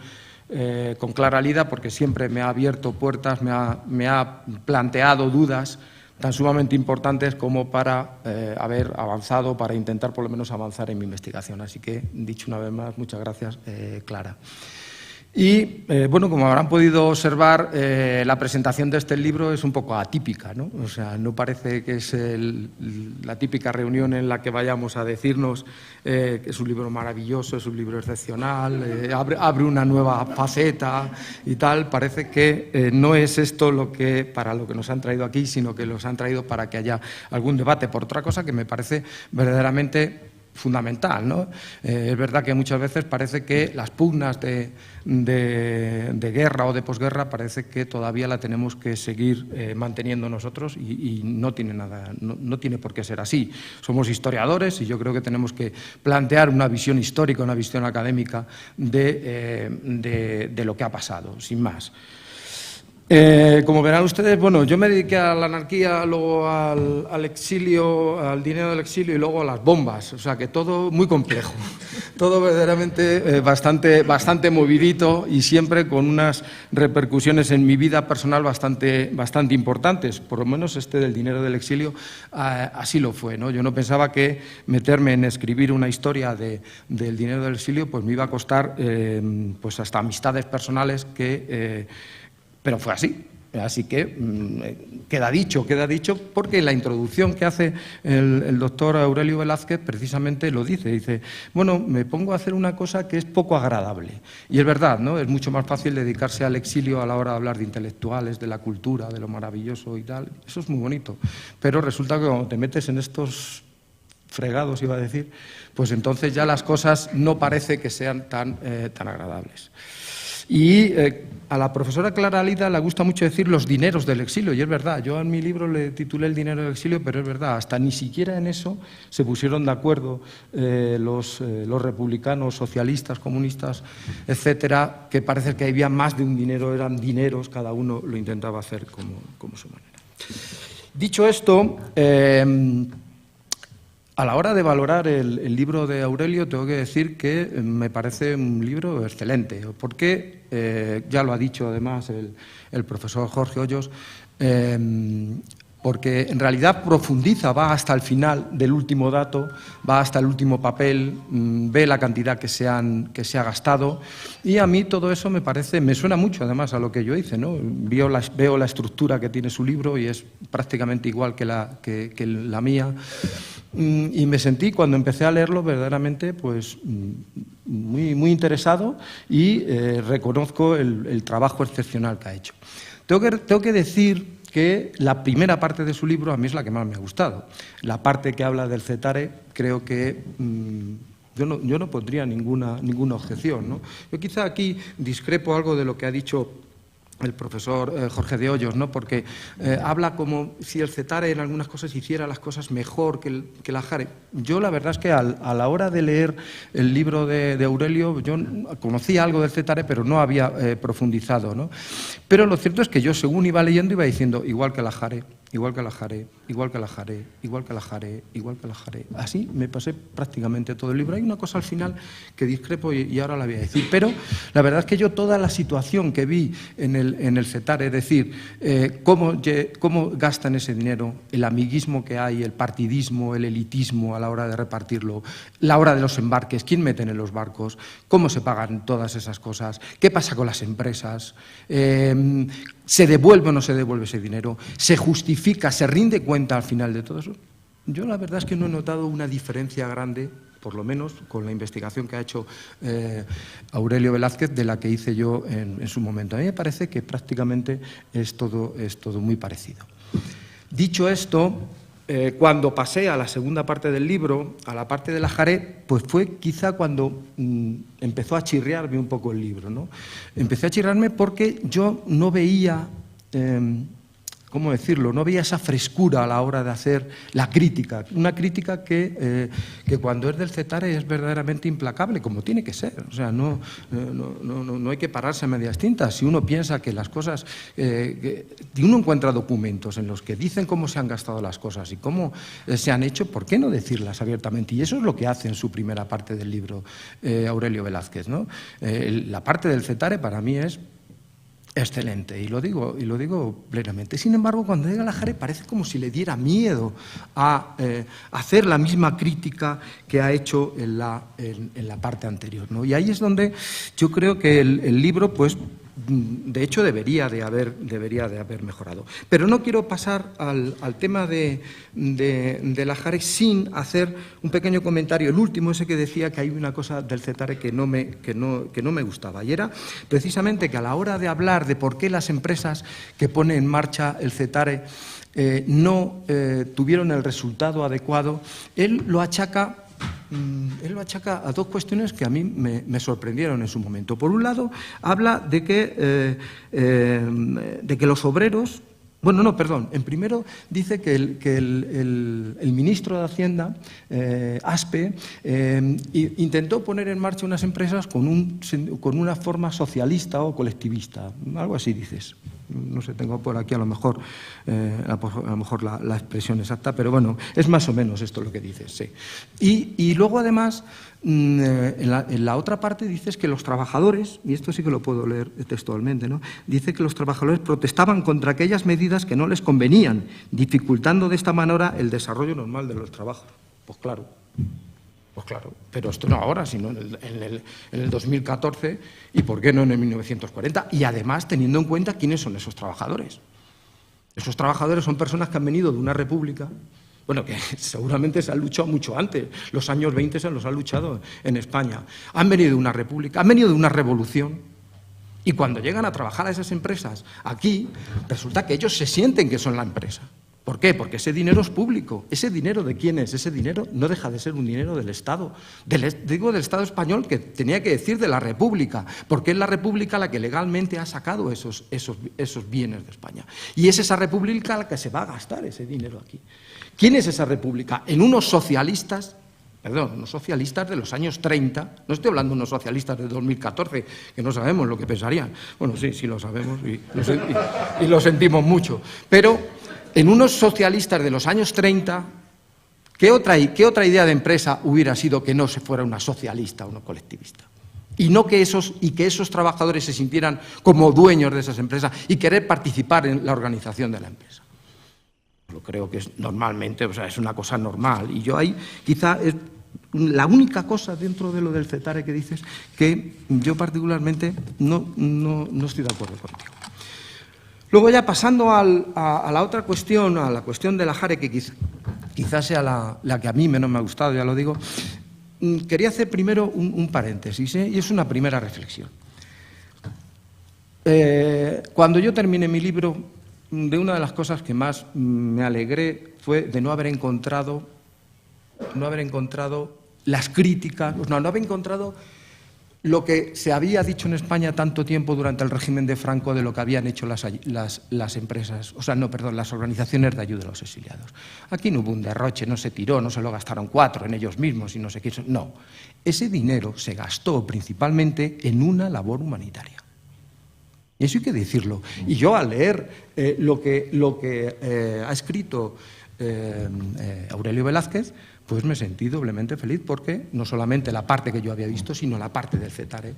S4: Clara Lida, porque siempre me ha abierto puertas, me ha planteado dudas tan sumamente importantes como para haber avanzado, para intentar por lo menos avanzar en mi investigación. Así que, dicho una vez más, muchas gracias, Clara. Y, como habrán podido observar, la presentación de este libro es un poco atípica, ¿no? O sea, no parece que es la típica reunión en la que vayamos a decirnos que es un libro maravilloso, es un libro excepcional, abre una nueva faceta y tal. Parece que no es esto para lo que nos han traído aquí, sino que los han traído para que haya algún debate por otra cosa que me parece verdaderamente fundamental, ¿no? Es verdad que muchas veces parece que las pugnas de guerra o de posguerra parece que todavía la tenemos que seguir manteniendo nosotros y no tiene nada, no tiene por qué ser así. Somos historiadores y yo creo que tenemos que plantear una visión histórica, una visión académica de lo que ha pasado, sin más. Como verán ustedes, yo me dediqué a la anarquía, luego al exilio, al dinero del exilio y luego a las bombas, o sea que todo muy complejo, todo verdaderamente bastante movidito y siempre con unas repercusiones en mi vida personal bastante importantes, por lo menos del dinero del exilio así lo fue, ¿no? Yo no pensaba que meterme en escribir una historia del dinero del exilio pues me iba a costar hasta amistades personales pero fue así. Así que queda dicho, porque en la introducción que hace el doctor Aurelio Velázquez precisamente lo dice, bueno, me pongo a hacer una cosa que es poco agradable. Y es verdad, ¿no? Es mucho más fácil dedicarse al exilio a la hora de hablar de intelectuales, de la cultura, de lo maravilloso y tal. Eso es muy bonito. Pero resulta que cuando te metes en estos fregados, iba a decir, pues entonces ya las cosas no parece que sean tan agradables. Y a la profesora Clara Lida le gusta mucho decir los dineros del exilio, y es verdad, yo en mi libro le titulé El dinero del exilio, pero es verdad, hasta ni siquiera en eso se pusieron de acuerdo los republicanos, socialistas, comunistas, etcétera, que parece que había más de un dinero, eran dineros, cada uno lo intentaba hacer como su manera. Dicho esto, a la hora de valorar el libro de Aurelio, tengo que decir que me parece un libro excelente, porque, ya lo ha dicho además el profesor Jorge Hoyos, porque en realidad profundiza, va hasta el final del último dato, va hasta el último papel, ve la cantidad que se ha gastado, y a mí todo eso me suena mucho además a lo que yo hice, ¿no? Veo la estructura que tiene su libro y es prácticamente igual que la mía. Y me sentí, cuando empecé a leerlo, verdaderamente pues, muy interesado, y reconozco el trabajo excepcional que ha hecho. Tengo que decir que la primera parte de su libro a mí es la que más me ha gustado. La parte que habla del Cetare, creo que yo no pondría ninguna objeción, ¿no? Yo quizá aquí discrepo algo de lo que ha dicho el profesor Jorge de Hoyos, ¿no? Porque habla como si el Cetare en algunas cosas hiciera las cosas mejor que la Jare. Yo la verdad es que a la hora de leer el libro de Aurelio, yo conocía algo del Cetare, pero no había profundizado, ¿no? Pero lo cierto es que yo, según iba leyendo, iba diciendo igual que la Jare, igual que la Jare, igual que la Jare, igual que la Jare, igual que la Jare. Así me pasé prácticamente todo el libro. Hay una cosa al final que discrepo y ahora la voy a decir. Pero la verdad es que yo toda la situación que vi en el Cetare, es decir, cómo gastan ese dinero, el amiguismo que hay, el partidismo, el elitismo a la hora de repartirlo, la hora de los embarques, quién meten en los barcos, cómo se pagan todas esas cosas, qué pasa con las empresas, ¿se devuelve o no se devuelve ese dinero? ¿Se justifica, se rinde cuenta al final de todo eso? Yo la verdad es que no he notado una diferencia grande, por lo menos con la investigación que ha hecho Aurelio Velázquez, de la que hice yo en su momento. A mí me parece que prácticamente es todo muy parecido. Dicho esto, cuando pasé a la segunda parte del libro, a la parte de la Jare, pues fue quizá cuando empezó a chirriarme un poco el libro, ¿no? Empecé a chirriarme porque yo no veía, ¿cómo decirlo?, no veía esa frescura a la hora de hacer la crítica, una crítica que cuando es del Cetare es verdaderamente implacable, como tiene que ser. O sea, no hay que pararse a medias tintas. Si uno piensa que las cosas, si uno encuentra documentos en los que dicen cómo se han gastado las cosas y cómo se han hecho, ¿por qué no decirlas abiertamente? Y eso es lo que hace en su primera parte del libro Aurelio Velázquez, ¿no? La parte del Cetare para mí es excelente, y lo digo plenamente. Sin embargo, cuando llega a la Jare parece como si le diera miedo a hacer la misma crítica que ha hecho en la parte anterior, ¿no? Y ahí es donde yo creo que el libro, pues, de hecho, debería de haber mejorado. Pero no quiero pasar al tema de la Jare sin hacer un pequeño comentario, el último, ese que decía que hay una cosa del Cetare que no me gustaba, y era precisamente que a la hora de hablar de por qué las empresas que pone en marcha el Cetare no tuvieron el resultado adecuado, él lo achaca a dos cuestiones que a mí me sorprendieron en su momento. Por un lado, habla de que los obreros... Bueno, no, perdón. En primero dice que el ministro de Hacienda, Aspe, intentó poner en marcha unas empresas con una forma socialista o colectivista. Algo así dices. No sé, tengo por aquí a lo mejor la expresión exacta, pero bueno, es más o menos esto lo que dices, sí. Y luego, además, en la otra parte dices que los trabajadores, y esto sí que lo puedo leer textualmente, ¿no? Dice que los trabajadores protestaban contra aquellas medidas que no les convenían, dificultando de esta manera el desarrollo normal de los trabajos. Pues claro. Pues claro, pero esto no ahora, sino en el 2014 y por qué no en el 1940. Y además teniendo en cuenta quiénes son esos trabajadores. Esos trabajadores son personas que han venido de una república, bueno, que seguramente se han luchado mucho antes. Los años 20 se los han luchado en España. Han venido de una república, han venido de una revolución. Y cuando llegan a trabajar a esas empresas aquí, resulta que ellos se sienten que son la empresa. ¿Por qué? Porque ese dinero es público. ¿Ese dinero de quién es? Ese dinero no deja de ser un dinero del Estado. Digo del Estado español, que tenía que decir de la República, porque es la República la que legalmente ha sacado esos bienes de España. Y es esa República la que se va a gastar ese dinero aquí. ¿Quién es esa República? En unos socialistas de los años 30, no estoy hablando de unos socialistas de 2014, que no sabemos lo que pensarían. Bueno, sí lo sabemos y lo sentimos mucho. Pero en unos socialistas de los años 30, ¿qué otra idea de empresa hubiera sido que no se fuera una socialista o una colectivista? Y que esos trabajadores se sintieran como dueños de esas empresas y querer participar en la organización de la empresa. Yo creo que es normalmente, o sea, es una cosa normal. Y yo ahí quizá es la única cosa dentro de lo del CETARE que dices que yo particularmente no estoy de acuerdo contigo. Luego ya pasando a la otra cuestión, a la cuestión de la Jare, que quizás sea la que a mí menos me ha gustado, ya lo digo, quería hacer primero un paréntesis, y es una primera reflexión. Cuando yo terminé mi libro, de una de las cosas que más me alegré fue de no haber encontrado las críticas, no haber encontrado lo que se había dicho en España tanto tiempo durante el régimen de Franco de lo que habían hecho las empresas, las organizaciones de ayuda a los exiliados. Aquí no hubo un derroche, no se tiró, no se lo gastaron 4 en ellos mismos y no sé qué. No, ese dinero se gastó principalmente en una labor humanitaria. Y eso hay que decirlo. Y yo al leer lo que ha escrito Aurelio Velázquez, pues me sentí doblemente feliz porque no solamente la parte que yo había visto, sino la parte del CETARE,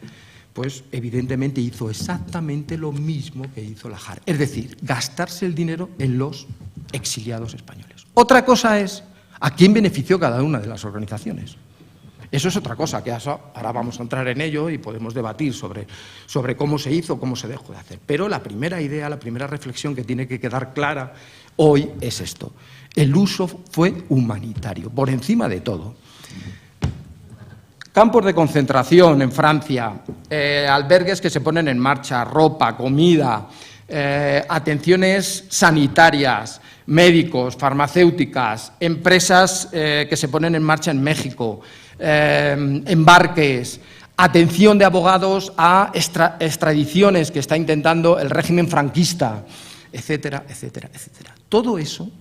S4: pues evidentemente hizo exactamente lo mismo que hizo la Jare. Es decir, gastarse el dinero en los exiliados españoles. Otra cosa es a quién benefició cada una de las organizaciones. Eso es otra cosa, que ahora vamos a entrar en ello y podemos debatir sobre cómo se hizo, cómo se dejó de hacer. Pero la primera idea, la primera reflexión que tiene que quedar clara hoy es esto. El uso fue humanitario, por encima de todo. Campos de concentración en Francia, albergues que se ponen en marcha, ropa, comida, atenciones sanitarias, médicos, farmacéuticas, empresas que se ponen en marcha en México, embarques, atención de abogados a extradiciones que está intentando el régimen franquista, etcétera, etcétera, etcétera. Todo eso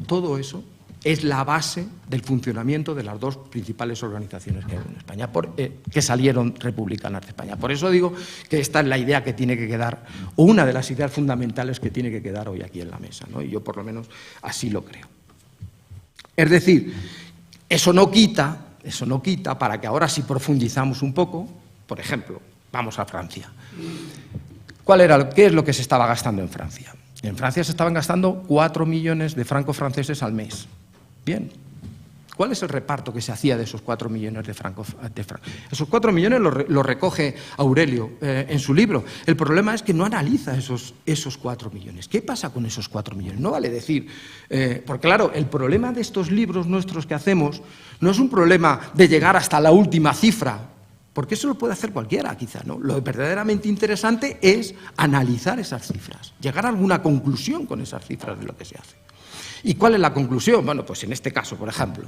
S4: es la base del funcionamiento de las dos principales organizaciones que hay en España, que salieron republicanas de España. Por eso digo que esta es la idea que tiene que quedar, o una de las ideas fundamentales que tiene que quedar hoy aquí en la mesa, ¿no? Y yo por lo menos así lo creo. Es decir, eso no quita, para que ahora sí profundizamos un poco, por ejemplo, vamos a Francia. ¿Qué es lo que se estaba gastando en Francia? En Francia se estaban gastando 4 millones de francos franceses al mes. Bien. ¿Cuál es el reparto que se hacía de esos 4 millones de francos? Esos 4 millones los recoge Aurelio en su libro. El problema es que no analiza esos 4 millones. ¿Qué pasa con esos 4 millones? No vale decir... porque claro, el problema de estos libros nuestros que hacemos no es un problema de llegar hasta la última cifra, porque eso lo puede hacer cualquiera, quizá, ¿no? Lo verdaderamente interesante es analizar esas cifras, llegar a alguna conclusión con esas cifras de lo que se hace. ¿Y cuál es la conclusión? Bueno, pues en este caso, por ejemplo,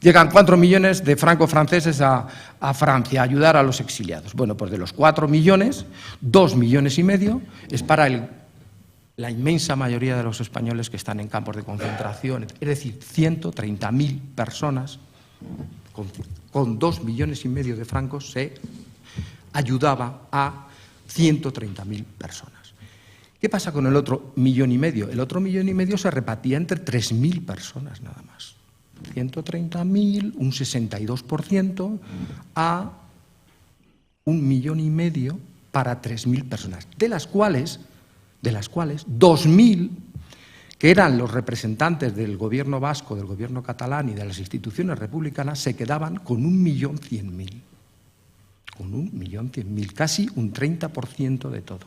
S4: llegan 4 millones de francos franceses a Francia a ayudar a los exiliados. Bueno, pues de los 4 millones, 2,5 millones es para la inmensa mayoría de los españoles que están en campos de concentración, es decir, 130.000 personas. Con 2,5 millones de francos se ayudaba a 130.000 personas. ¿Qué pasa con el otro 1,5 millones? El otro 1,5 millones se repartía entre 3.000 personas nada más. 130.000, un 62%, a 1,5 millones para 3.000 personas, de las cuales 2.000 que eran los representantes del gobierno vasco, del gobierno catalán y de las instituciones republicanas, se quedaban con 1.100.000. Con 1.100.000, casi un 30% de todo.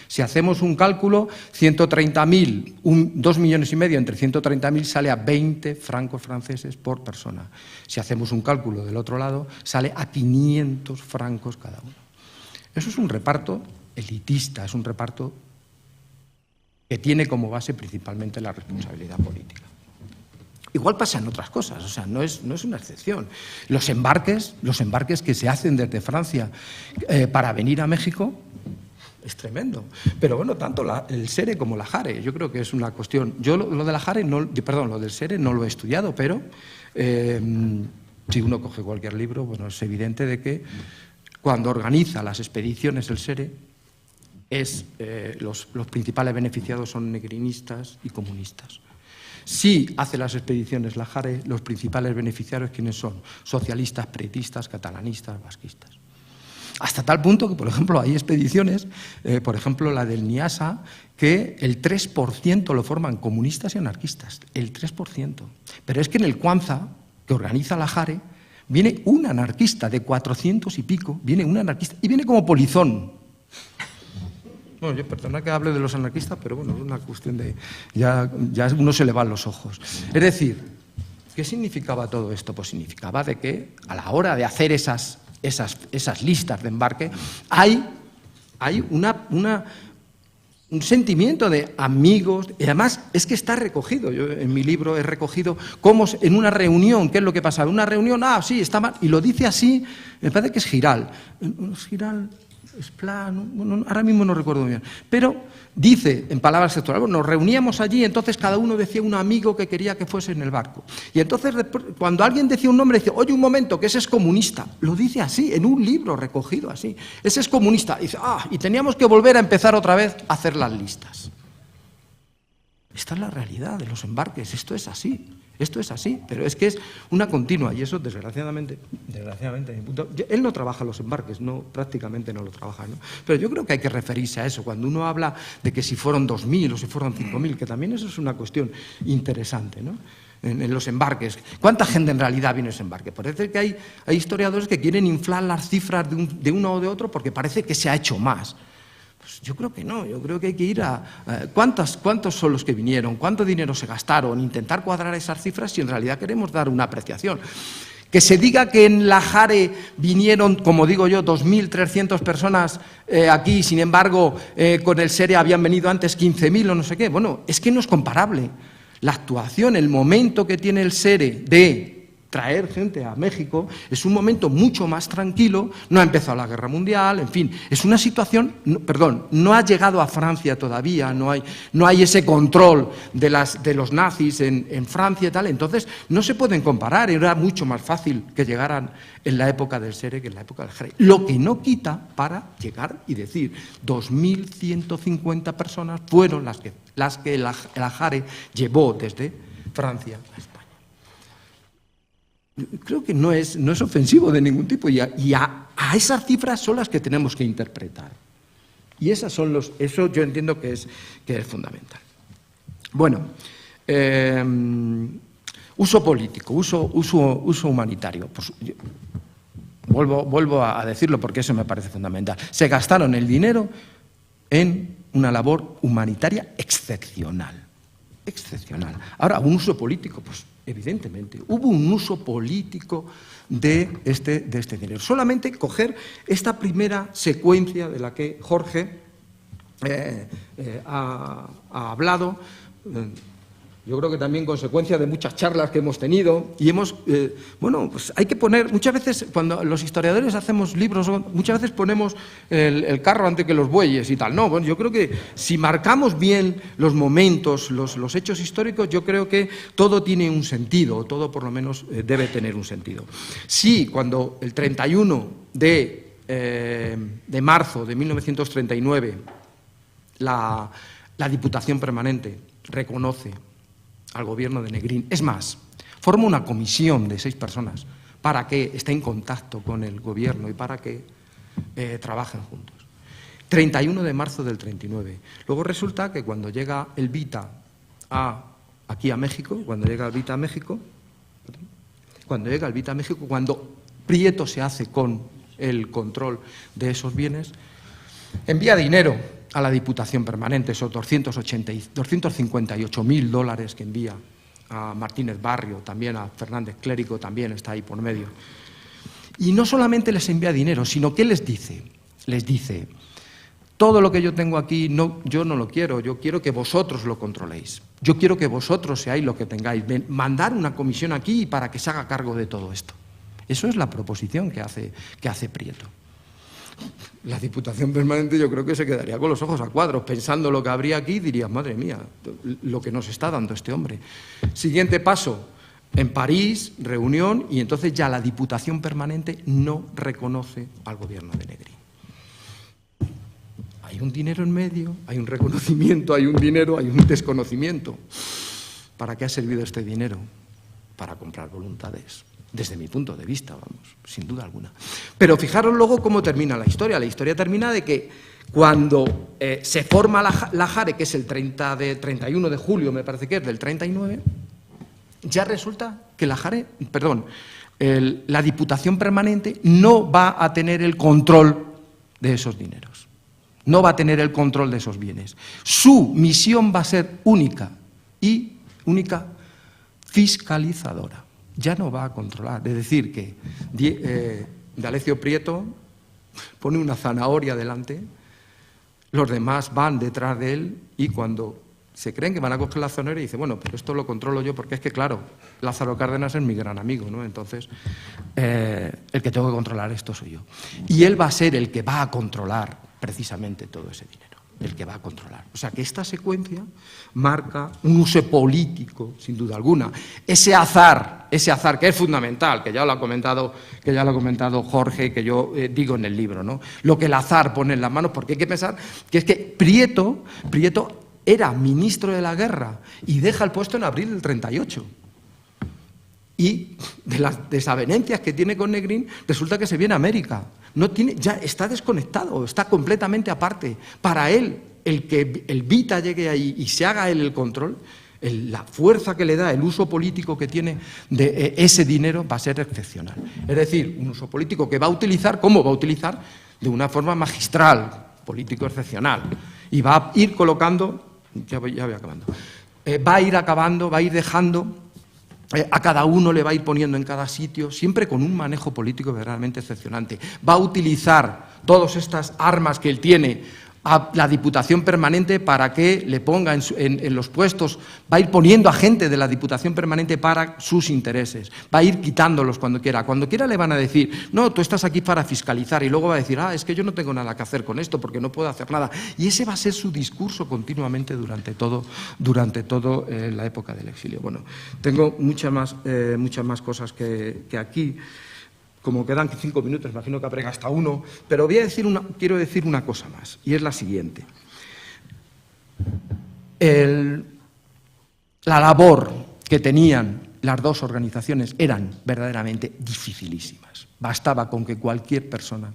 S4: Si hacemos un cálculo, 130.000, 2,5 millones entre 130.000 sale a 20 francos franceses por persona. Si hacemos un cálculo del otro lado, sale a 500 francos cada uno. Eso es un reparto elitista, es un reparto que tiene como base principalmente la responsabilidad política. Igual pasa en otras cosas, o sea, no es una excepción. Los embarques que se hacen desde Francia para venir a México es tremendo. Pero bueno, tanto el SERE como la JARE, yo creo que es una cuestión. Yo lo de la JARE, lo del SERE no lo he estudiado, pero si uno coge cualquier libro, bueno, es evidente de que cuando organiza las expediciones el SERE, los principales beneficiados son negrinistas y comunistas. Si hace las expediciones la JARE, los principales beneficiarios, ¿quiénes son? Socialistas, pretistas, catalanistas, vasquistas. Hasta tal punto que, por ejemplo, hay expediciones, por ejemplo, la del Niasa, que el 3% lo forman comunistas y anarquistas, el 3%. Pero es que en el Cuanza, que organiza la JARE, viene un anarquista de 400 y pico, viene un anarquista, y viene como polizón. Bueno, yo perdona que hable de los anarquistas, pero bueno, es una cuestión de... Ya uno se le van los ojos. Es decir, ¿qué significaba todo esto? Pues significaba de que a la hora de hacer esas listas de embarque, hay un sentimiento de amigos, y además es que está recogido. Yo en mi libro he recogido cómo en una reunión, ¿qué es lo que pasaba? En una reunión, sí, está mal, y lo dice así, me parece que es Giral. Giral, bueno, ahora mismo no recuerdo bien, pero dice en palabras textuales, bueno, nos reuníamos allí, entonces cada uno decía un amigo que quería que fuese en el barco. Y entonces cuando alguien decía un nombre, dice, oye, un momento, que ese es comunista. Lo dice así, en un libro recogido así. Ese es comunista. Y dice, y teníamos que volver a empezar otra vez a hacer las listas. Esta es la realidad de los embarques, esto es así. Esto es así, pero es que es una continua y eso, desgraciadamente, él no trabaja los embarques, prácticamente no lo trabaja, ¿no? Pero yo creo que hay que referirse a eso, cuando uno habla de que si fueron 2.000 o si fueron 5.000, que también eso es una cuestión interesante, ¿no? En los embarques. ¿Cuánta gente en realidad vino a ese embarque? Parece que hay historiadores que quieren inflar las cifras de uno o de otro porque parece que se ha hecho más. Yo creo que no, yo creo que hay que ir a ¿cuántos son los que vinieron? ¿Cuánto dinero se gastaron? Intentar cuadrar esas cifras si en realidad queremos dar una apreciación. Que se diga que en la JARE vinieron, como digo yo, 2.300 personas aquí, sin embargo, con el SERE habían venido antes 15.000 o no sé qué. Bueno, es que no es comparable. La actuación, el momento que tiene el SERE de traer gente a México es un momento mucho más tranquilo, no ha empezado la Guerra Mundial, en fin, es una situación, no ha llegado a Francia todavía, no hay ese control de los nazis en Francia y tal, entonces no se pueden comparar, era mucho más fácil que llegaran en la época del SERE que en la época del JARE. Lo que no quita para llegar y decir 2.150 personas fueron las que la JARE llevó desde Francia a España. Creo que no es ofensivo de ningún tipo y a esas cifras son las que tenemos que interpretar. Y eso yo entiendo que es fundamental. Bueno, uso político, uso humanitario. Pues, vuelvo a decirlo porque eso me parece fundamental. Se gastaron el dinero en una labor humanitaria excepcional. Excepcional. Ahora, un uso político, pues evidentemente, hubo un uso político de este dinero. Solamente coger esta primera secuencia de la que Jorge ha hablado, yo creo que también consecuencia de muchas charlas que hemos tenido y pues hay que poner, muchas veces cuando los historiadores hacemos libros, muchas veces ponemos el carro antes que los bueyes y tal. No, bueno, yo creo que si marcamos bien los momentos, los hechos históricos, yo creo que todo tiene un sentido, todo por lo menos debe tener un sentido. Sí, cuando el 31 de marzo de 1939 la Diputación Permanente reconoce al gobierno de Negrín. Es más, forma una comisión de 6 personas para que esté en contacto con el gobierno y para que trabajen juntos. 31 de marzo del 39. Luego resulta que cuando llega el Vita aquí a México, cuando llega Alvita a México, cuando Prieto se hace con el control de esos bienes, envía dinero a la Diputación Permanente, esos $258.000 que envía a Martínez Barrio, también a Fernández Clérigo, también está ahí por medio. Y no solamente les envía dinero, sino que les dice, todo lo que yo tengo aquí, yo no lo quiero, yo quiero que vosotros lo controléis. Yo quiero que vosotros seáis lo que tengáis. Mandar una comisión aquí para que se haga cargo de todo esto. Eso es la proposición que hace Prieto. La Diputación Permanente yo creo que se quedaría con los ojos a cuadros, pensando lo que habría aquí, diría, madre mía, lo que nos está dando este hombre. Siguiente paso, en París, reunión, y entonces ya la Diputación Permanente no reconoce al gobierno de Negrín. Hay un dinero en medio, hay un reconocimiento, hay un dinero, hay un desconocimiento. ¿Para qué ha servido este dinero? Para comprar voluntades. Desde mi punto de vista, vamos, sin duda alguna. Pero fijaros luego cómo termina la historia. La historia termina de que cuando se forma la Jare, que es el 31 de julio, me parece que es, del 39, ya resulta que la Diputación Permanente no va a tener el control de esos dineros. No va a tener el control de esos bienes. Su misión va a ser única fiscalizadora. Ya no va a controlar. Es decir, que D'Alessio Prieto pone una zanahoria delante, los demás van detrás de él y cuando se creen que van a coger la zanahoria dice, bueno, pero esto lo controlo yo porque es que, claro, Lázaro Cárdenas es mi gran amigo, ¿no? Entonces, el que tengo que controlar esto soy yo. Y él va a ser el que va a controlar precisamente todo ese dinero, el que va a controlar. O sea que esta secuencia marca un uso político, sin duda alguna. Ese azar que es fundamental, que ya lo ha comentado Jorge, que yo digo en el libro, ¿no? Lo que el azar pone en las manos, porque hay que pensar que es que Prieto era ministro de la guerra y deja el puesto en abril del 38. Y de las desavenencias que tiene con Negrín, resulta que se viene a América. Ya está desconectado, está completamente aparte. Para él, el que el Vita llegue ahí y se haga él el control, la fuerza que le da, el uso político que tiene de ese dinero va a ser excepcional. Es decir, un uso político que va a utilizar, ¿cómo va a utilizar? De una forma magistral, político excepcional. Y va a ir colocando, ya voy acabando, va a ir dejando... a cada uno le va a ir poniendo en cada sitio, siempre con un manejo político verdaderamente excepcionante. Va a utilizar todas estas armas que él tiene a la Diputación Permanente para que le ponga en los puestos, va a ir poniendo a gente de la Diputación Permanente para sus intereses, va a ir quitándolos cuando quiera. Cuando quiera le van a decir, no, tú estás aquí para fiscalizar, y luego va a decir, es que yo no tengo nada que hacer con esto porque no puedo hacer nada. Y ese va a ser su discurso continuamente durante todo la época del exilio. Bueno, tengo muchas más cosas que aquí. Como quedan 5 minutos, imagino que habrá hasta uno, pero quiero decir una cosa más, y es la siguiente. La labor que tenían las dos organizaciones eran verdaderamente dificilísimas. Bastaba con que cualquier persona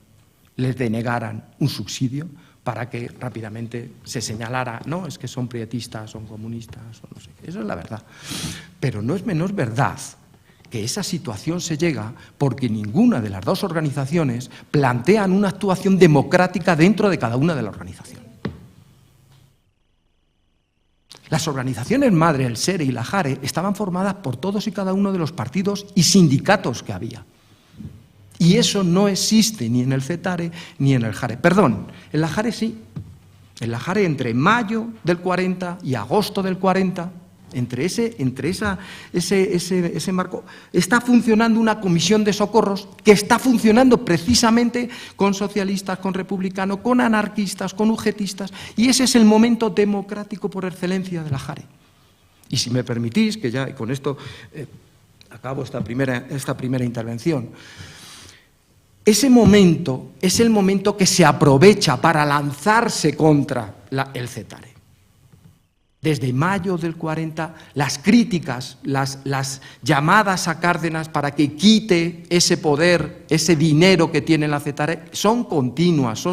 S4: les denegaran un subsidio para que rápidamente se señalara, no, es que son prietistas, son comunistas, o no sé qué. Eso es la verdad. Pero no es menos verdad que esa situación se llega porque ninguna de las dos organizaciones plantean una actuación democrática dentro de cada una de la organización. Las organizaciones madre, el SERE y la JARE, estaban formadas por todos y cada uno de los partidos y sindicatos que había. Y eso no existe ni en el CETARE ni en el JARE. Perdón, en la JARE sí. En la JARE entre mayo del 40 y agosto del 40... Entre ese marco, está funcionando una comisión de socorros que está funcionando precisamente con socialistas, con republicanos, con anarquistas, con ugetistas, y ese es el momento democrático por excelencia de la JARE. Y si me permitís, que ya con esto acabo esta primera intervención, ese momento es el momento que se aprovecha para lanzarse contra el CETARE. Desde mayo del 40, las críticas, las llamadas a Cárdenas para que quite ese poder, ese dinero que tiene la CETARE, son continuas.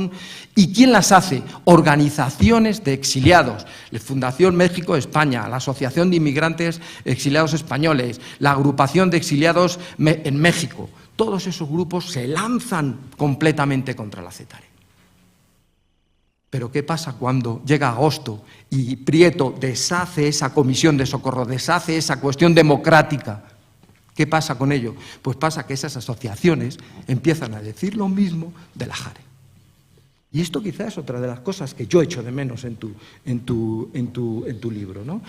S4: ¿Y quién las hace? Organizaciones de exiliados, la Fundación México-España, la Asociación de Inmigrantes Exiliados Españoles, la Agrupación de Exiliados en México. Todos esos grupos se lanzan completamente contra la CETARE. Pero ¿qué pasa cuando llega agosto y Prieto deshace esa comisión de socorro, deshace esa cuestión democrática? ¿Qué pasa con ello? Pues pasa que esas asociaciones empiezan a decir lo mismo de la Jare. Y esto quizás es otra de las cosas que yo echo de menos en tu libro, ¿no?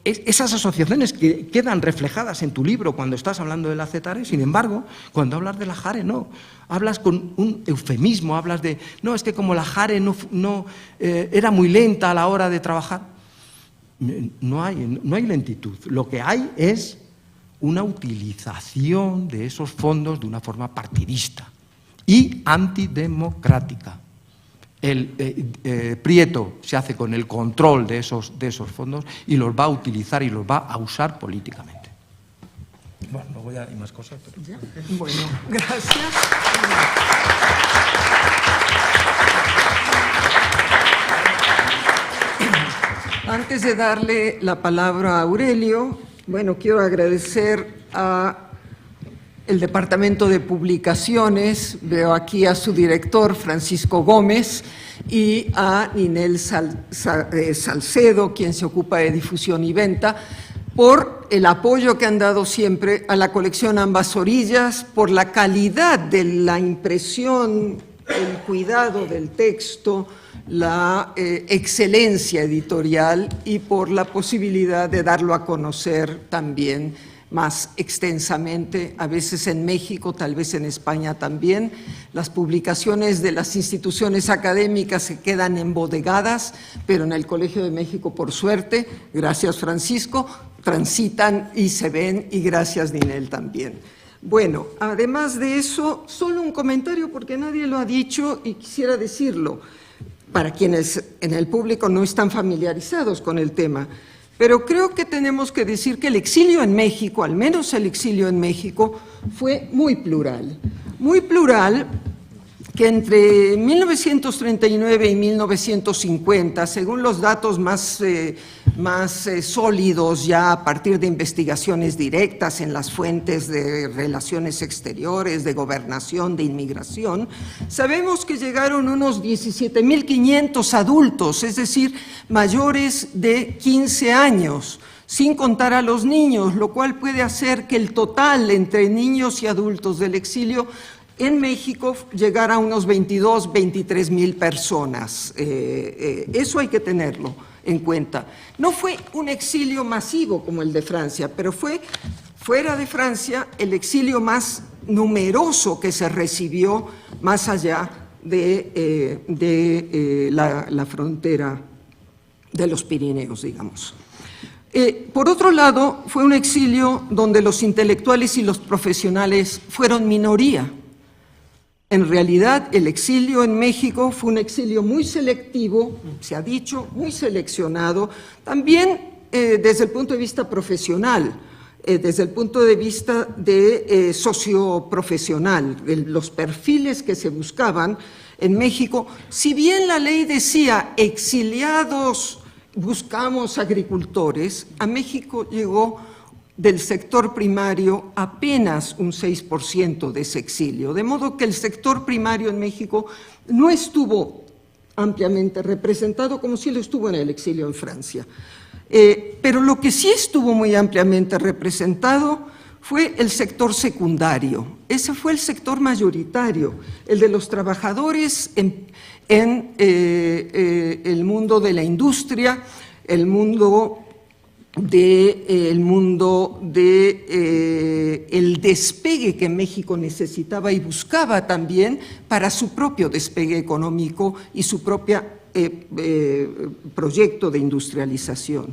S4: Esas asociaciones que quedan reflejadas en tu libro cuando estás hablando de la CETARE, sin embargo, cuando hablas de la Jare, no. Hablas con un eufemismo, hablas de, no, es que como la Jare era muy lenta a la hora de trabajar. No hay lentitud. Lo que hay es una utilización de esos fondos de una forma partidista y antidemocrática. Prieto se hace con el control de esos fondos y los va a utilizar y los va a usar políticamente. Bueno, luego ya hay más cosas. Pero...
S1: Bueno, gracias. Antes de darle la palabra a Aurelio, bueno, quiero agradecer al Departamento de Publicaciones, veo aquí a su director, Francisco Gómez, y a Ninel Salcedo, quien se ocupa de difusión y venta, por el apoyo que han dado siempre a la colección Ambas Orillas, por la calidad de la impresión, el cuidado del texto, la excelencia editorial y por la posibilidad de darlo a conocer también más extensamente, a veces en México, tal vez en España también. Las publicaciones de las instituciones académicas se quedan embodegadas, pero en el Colegio de México, por suerte, gracias Francisco, transitan y se ven, y gracias Ninel también. Bueno, además de eso, solo un comentario porque nadie lo ha dicho y quisiera decirlo, para quienes en el público no están familiarizados con el tema. Pero creo que tenemos que decir que el exilio en México, al menos el exilio en México, fue muy plural. Muy plural, que entre 1939 y 1950, según los datos más sólidos ya a partir de investigaciones directas en las fuentes de relaciones exteriores, de gobernación, de inmigración, sabemos que llegaron unos 17.500 adultos, es decir, mayores de 15 años, sin contar a los niños, lo cual puede hacer que el total entre niños y adultos del exilio en México llegar a unos 22, 23 mil personas. Eso hay que tenerlo en cuenta. No fue un exilio masivo como el de Francia, pero fue, fuera de Francia, el exilio más numeroso que se recibió más allá de la frontera de los Pirineos, digamos. Por otro lado, fue un exilio donde los intelectuales y los profesionales fueron minoría. En realidad, el exilio en México fue un exilio muy selectivo, se ha dicho, muy seleccionado, también desde el punto de vista profesional, desde el punto de vista de socioprofesional, de los perfiles que se buscaban en México. Si bien la ley decía exiliados, buscamos agricultores, a México llegó del sector primario apenas un 6% de ese exilio, de modo que el sector primario en México no estuvo ampliamente representado como si lo estuvo en el exilio en Francia. Pero lo que sí estuvo muy ampliamente representado fue el sector secundario. Ese fue el sector mayoritario, el de los trabajadores en el mundo de la industria, el mundo el despegue que México necesitaba y buscaba también para su propio despegue económico y su propio proyecto de industrialización.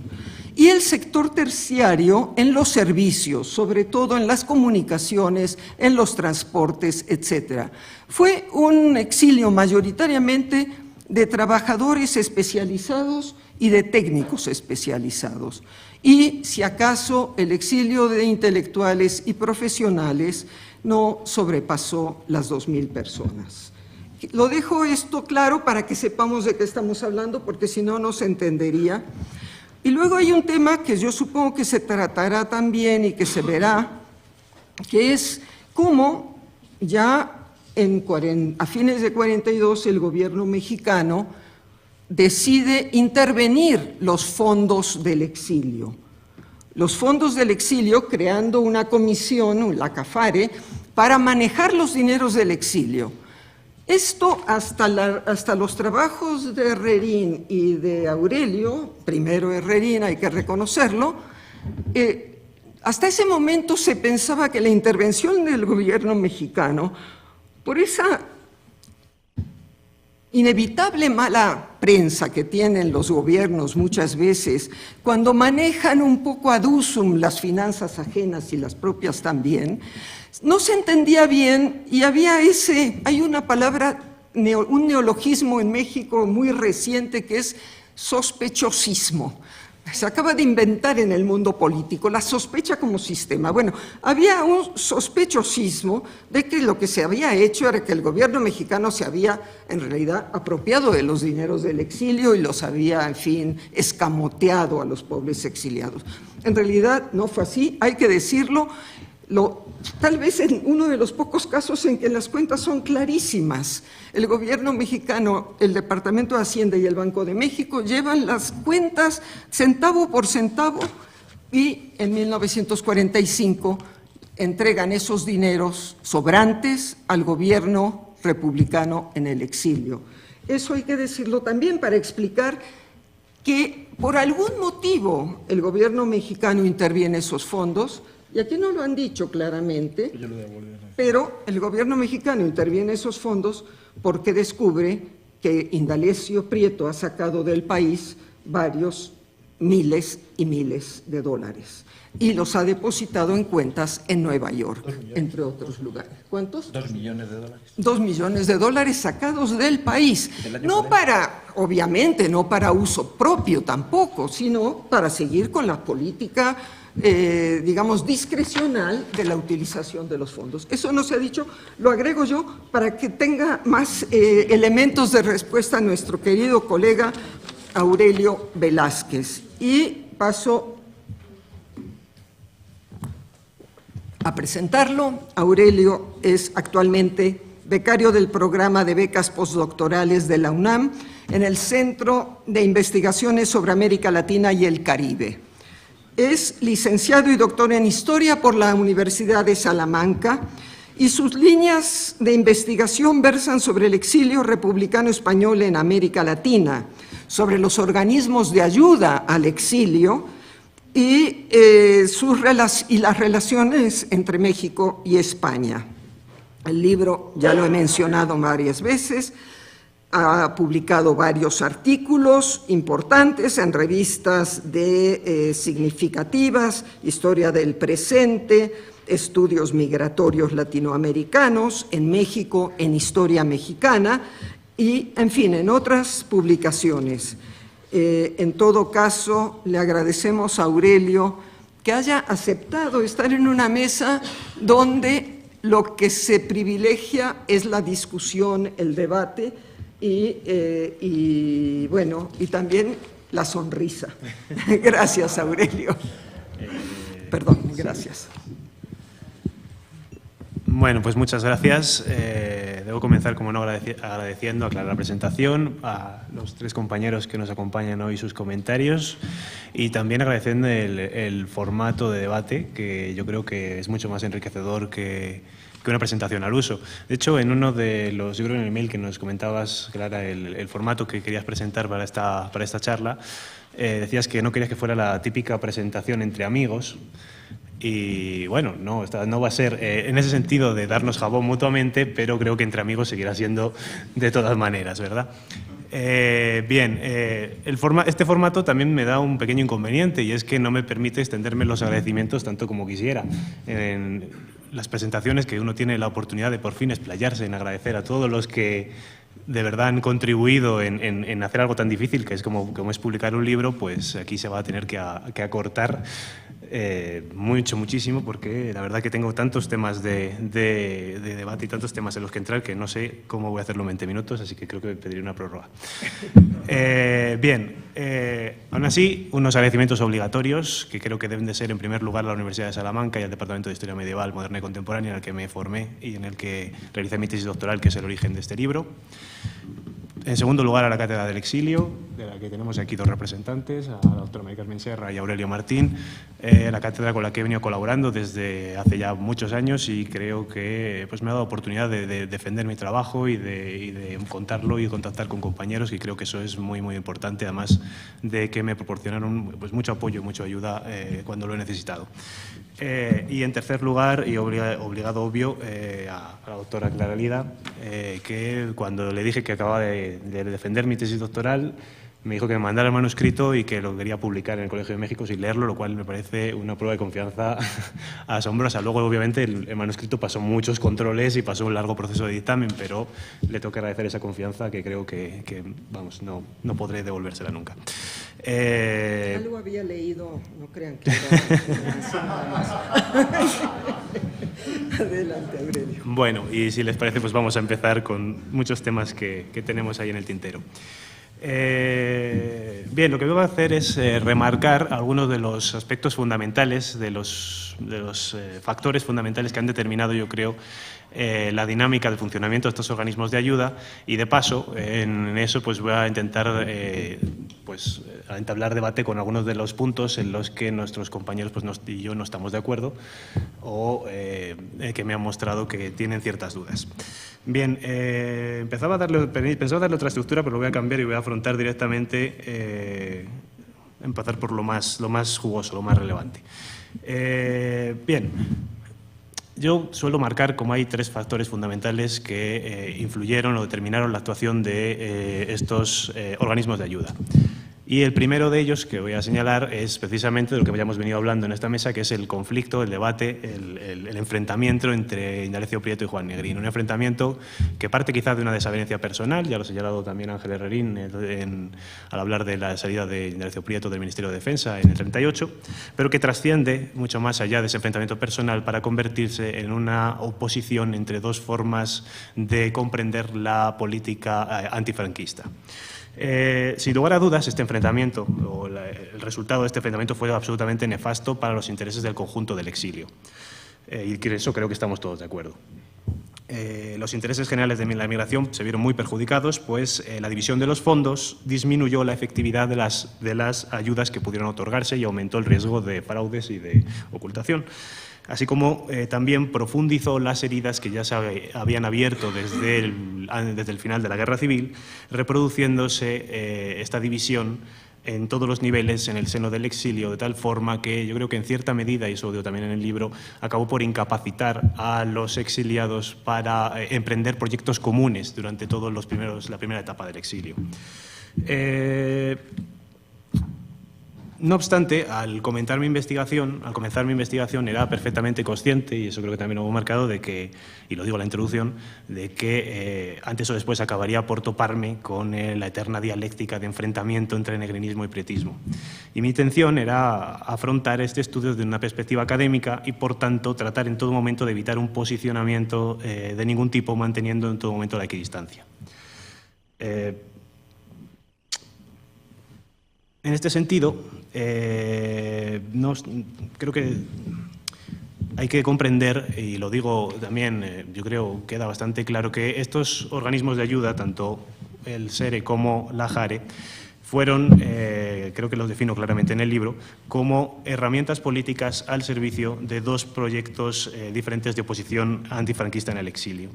S1: Y el sector terciario en los servicios, sobre todo en las comunicaciones, en los transportes, etc. Fue un exilio mayoritariamente de trabajadores especializados y de técnicos especializados. Y, si acaso, el exilio de intelectuales y profesionales no sobrepasó las 2.000 personas. Lo dejo esto claro para que sepamos de qué estamos hablando, porque si no, no se entendería. Y luego hay un tema que yo supongo que se tratará también y que se verá, que es cómo ya a fines de 42 el gobierno mexicano decide intervenir los fondos del exilio. Los fondos del exilio, creando una comisión, la CAFARE, para manejar los dineros del exilio. Esto hasta los trabajos de Herrerín y de Aurelio, primero Herrerín, hay que reconocerlo, hasta ese momento se pensaba que la intervención del gobierno mexicano, por esa inevitable mala prensa que tienen los gobiernos muchas veces, cuando manejan un poco ad usum las finanzas ajenas y las propias también, no se entendía bien y hay una palabra, un neologismo en México muy reciente que es sospechosismo. Se acaba de inventar en el mundo político, la sospecha como sistema. Bueno, había un sospechosismo de que lo que se había hecho era que el gobierno mexicano se había, en realidad, apropiado de los dineros del exilio y los había, en fin, escamoteado a los pobres exiliados. En realidad no fue así, hay que decirlo. Tal vez en uno de los pocos casos en que las cuentas son clarísimas. El gobierno mexicano, el Departamento de Hacienda y el Banco de México llevan las cuentas centavo por centavo y en 1945 entregan esos dineros sobrantes al gobierno republicano en el exilio. Eso hay que decirlo también para explicar que por algún motivo el gobierno mexicano interviene esos fondos. Y aquí no lo han dicho claramente, pero el gobierno mexicano interviene esos fondos porque descubre que Indalecio Prieto ha sacado del país varios miles y miles de dólares y los ha depositado en cuentas en Nueva York, entre otros lugares. ¿Cuántos?
S5: 2 millones de dólares.
S1: 2 millones de dólares sacados del país. No para, obviamente, no para uso propio tampoco, sino para seguir con la política digamos, discrecional de la utilización de los fondos. Eso no se ha dicho, lo agrego yo para que tenga más elementos de respuesta a nuestro querido colega Aurelio Velázquez. Y paso a presentarlo. Aurelio es actualmente becario del programa de becas postdoctorales de la UNAM en el Centro de Investigaciones sobre América Latina y el Caribe. Es licenciado y doctor en Historia por la Universidad de Salamanca y sus líneas de investigación versan sobre el exilio republicano español en América Latina, sobre los organismos de ayuda al exilio y las relaciones entre México y España. El libro, ya lo he mencionado varias veces, ha publicado varios artículos importantes en revistas significativas, Historia del Presente, Estudios Migratorios Latinoamericanos, en México, en Historia Mexicana y, en fin, en otras publicaciones. En todo caso, le agradecemos a Aurelio que haya aceptado estar en una mesa donde lo que se privilegia es la discusión, el debate, y bueno, y también la sonrisa. Gracias, Aurelio. Perdón, gracias.
S6: Bueno, pues muchas gracias. Debo comenzar, como no, agradeciendo aclarar la presentación, a los 3 compañeros que nos acompañan hoy sus comentarios y también agradeciendo el formato de debate, que yo creo que es mucho más enriquecedor que una presentación al uso. De hecho, en uno de los, yo creo en el mail que nos comentabas, Clara, el formato que querías presentar para esta charla, decías que no querías que fuera la típica presentación entre amigos. Y bueno, no va a ser en ese sentido de darnos jabón mutuamente, pero creo que entre amigos seguirá siendo de todas maneras, ¿verdad? Bien, este formato también me da un pequeño inconveniente y es que no me permite extenderme los agradecimientos tanto como quisiera. En las presentaciones que uno tiene la oportunidad de por fin explayarse en agradecer a todos los que de verdad han contribuido en hacer algo tan difícil que es como es publicar un libro, pues aquí se va a tener que acortar muchísimo, porque la verdad que tengo tantos temas de debate y tantos temas en los que entrar que no sé cómo voy a hacerlo en 20 minutos, así que creo que pediré una prórroga. Bien, aún así, unos agradecimientos obligatorios que creo que deben de ser, en primer lugar, a la Universidad de Salamanca y al Departamento de Historia Medieval, Moderna y Contemporánea, en el que me formé y en el que realicé mi tesis doctoral, que es el origen de este libro. En segundo lugar, a la Cátedra del Exilio, de la que tenemos aquí dos representantes, a la doctora María Carmen Serra y a Aurelio Martín, la cátedra con la que he venido colaborando desde hace ya muchos años, y creo que pues, me ha dado oportunidad de defender mi trabajo y de contarlo y contactar con compañeros, y creo que eso es muy, muy importante, además de que me proporcionaron pues, mucho apoyo y mucha ayuda cuando lo he necesitado. Y en tercer lugar, y obligado obvio, a la doctora Clara Lida, que cuando le dije que acababa de defender mi tesis doctoral, me dijo que me mandara el manuscrito y que lo quería publicar en el Colegio de México sin leerlo, lo cual me parece una prueba de confianza asombrosa. Luego, obviamente, el manuscrito pasó muchos controles y pasó un largo proceso de dictamen, pero le tengo que agradecer esa confianza que creo que vamos, no podré devolvérsela nunca.
S1: Algo había leído, no crean que era... Adelante, Aurelio.
S6: Bueno, y si les parece, pues vamos a empezar con muchos temas que tenemos ahí en el tintero. Bien, lo que voy a hacer es remarcar algunos de los aspectos fundamentales, de los factores fundamentales que han determinado, yo creo, la dinámica de funcionamiento de estos organismos de ayuda, y de paso, en eso pues voy a intentar a entablar debate con algunos de los puntos en los que nuestros compañeros y yo no estamos de acuerdo, o que me han mostrado que tienen ciertas dudas. Bien, pensaba darle otra estructura, pero lo voy a cambiar y voy a afrontar directamente, empezar por lo más jugoso, lo más relevante. Bien, yo suelo marcar como hay tres factores fundamentales que influyeron o determinaron la actuación de estos organismos de ayuda. Y el primero de ellos que voy a señalar es precisamente de lo que hayamos venido hablando en esta mesa, que es el conflicto, el debate, el enfrentamiento entre Indalecio Prieto y Juan Negrín. Un enfrentamiento que parte quizás de una desavenencia personal, ya lo ha señalado también Ángel Herrerín al hablar de la salida de Indalecio Prieto del Ministerio de Defensa en el 38, pero que trasciende mucho más allá de ese enfrentamiento personal para convertirse en una oposición entre dos formas de comprender la política antifranquista. Sin lugar a dudas, este enfrentamiento, o el resultado de este enfrentamiento, fue absolutamente nefasto para los intereses del conjunto del exilio. Y que eso creo que estamos todos de acuerdo. Los intereses generales de la migración se vieron muy perjudicados, pues la división de los fondos disminuyó la efectividad de las ayudas que pudieron otorgarse y aumentó el riesgo de fraudes y de ocultación. Así como también profundizó las heridas que ya se habían abierto desde el final de la Guerra Civil, reproduciéndose esta división en todos los niveles en el seno del exilio, de tal forma que yo creo que en cierta medida, y eso lo digo también en el libro, acabó por incapacitar a los exiliados para emprender proyectos comunes durante la primera etapa del exilio. No obstante, al comenzar mi investigación, era perfectamente consciente, y eso creo que también lo hemos marcado, de que, y lo digo en la introducción, de que antes o después acabaría por toparme con la eterna dialéctica de enfrentamiento entre negrinismo y prietismo. Y mi intención era afrontar este estudio desde una perspectiva académica y, por tanto, tratar en todo momento de evitar un posicionamiento de ningún tipo, manteniendo en todo momento la equidistancia. En este sentido, creo que hay que comprender, y lo digo también, yo creo queda bastante claro, que estos organismos de ayuda, tanto el SERE como la JARE, fueron, creo que los defino claramente en el libro, como herramientas políticas al servicio de dos proyectos diferentes de oposición antifranquista en el exilio.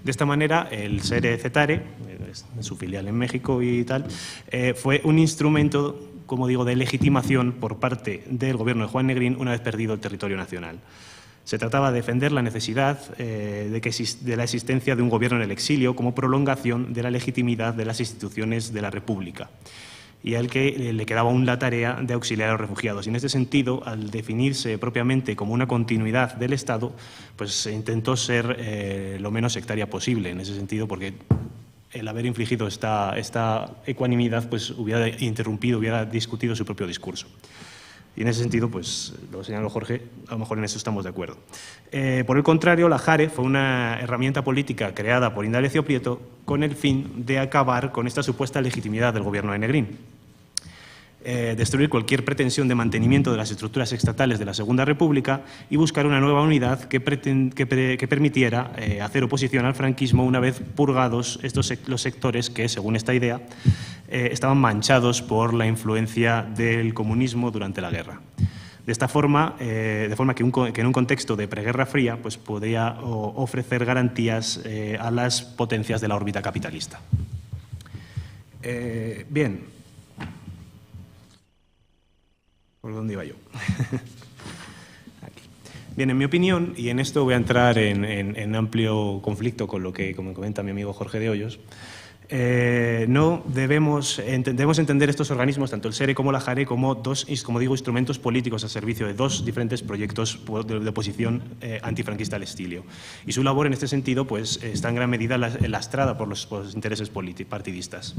S6: De esta manera, el SERE-CETARE, en su filial en México y tal, fue un instrumento, como digo, de legitimación por parte del gobierno de Juan Negrín una vez perdido el territorio nacional. Se trataba de defender la necesidad de la existencia de un gobierno en el exilio como prolongación de la legitimidad de las instituciones de la República, y al que le quedaba aún la tarea de auxiliar a los refugiados. Y en este sentido, al definirse propiamente como una continuidad del Estado, pues se intentó ser lo menos sectaria posible en ese sentido, porque el haber infligido esta ecuanimidad pues hubiera interrumpido, hubiera discutido su propio discurso. Y en ese sentido, pues lo señaló Jorge, a lo mejor en eso estamos de acuerdo. Por el contrario, la JARE fue una herramienta política creada por Indalecio Prieto con el fin de acabar con esta supuesta legitimidad del gobierno de Negrín. Destruir cualquier pretensión de mantenimiento de las estructuras estatales de la Segunda República y buscar una nueva unidad que permitiera hacer oposición al franquismo una vez purgados los sectores que, según esta idea, estaban manchados por la influencia del comunismo durante la guerra. De esta forma, que en un contexto de preguerra fría, pues podía ofrecer garantías a las potencias de la órbita capitalista. Bien. ¿Por dónde iba yo? Aquí. Bien, en mi opinión, y en esto voy a entrar en amplio conflicto con lo que, como comenta mi amigo Jorge de Hoyos, debemos entender estos organismos, tanto el SERE como la JARE, como dos, como digo, instrumentos políticos al servicio de dos diferentes proyectos de oposición antifranquista al exilio. Y su labor en este sentido pues, está en gran medida lastrada por los intereses partidistas.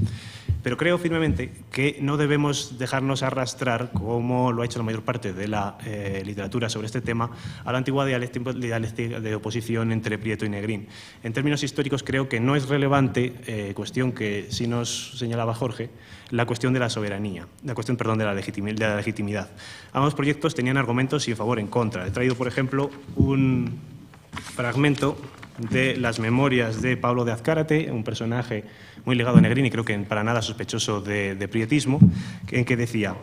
S6: Pero creo firmemente que no debemos dejarnos arrastrar, como lo ha hecho la mayor parte de la literatura sobre este tema, a la antigua dialéctica de oposición entre Prieto y Negrín. En términos históricos creo que no es relevante, cuestión que sí nos señalaba Jorge, la cuestión de la soberanía, la cuestión, perdón, de la legitimidad. Ambos proyectos tenían argumentos y a favor y en contra. He traído, por ejemplo, un fragmento de las memorias de Pablo de Azcárate, un personaje muy ligado a Negrín y creo que para nada sospechoso de prietismo, en que decía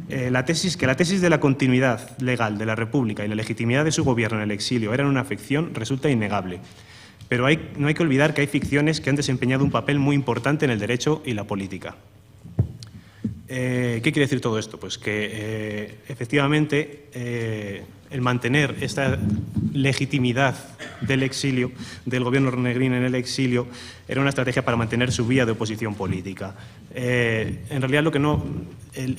S6: que la tesis de la continuidad legal de la República y la legitimidad de su gobierno en el exilio eran una ficción resulta innegable. Pero no hay que olvidar que hay ficciones que han desempeñado un papel muy importante en el derecho y la política. ¿Qué quiere decir todo esto? Pues que efectivamente el mantener esta legitimidad del exilio, del gobierno Negrín en el exilio, era una estrategia para mantener su vía de oposición política. En realidad,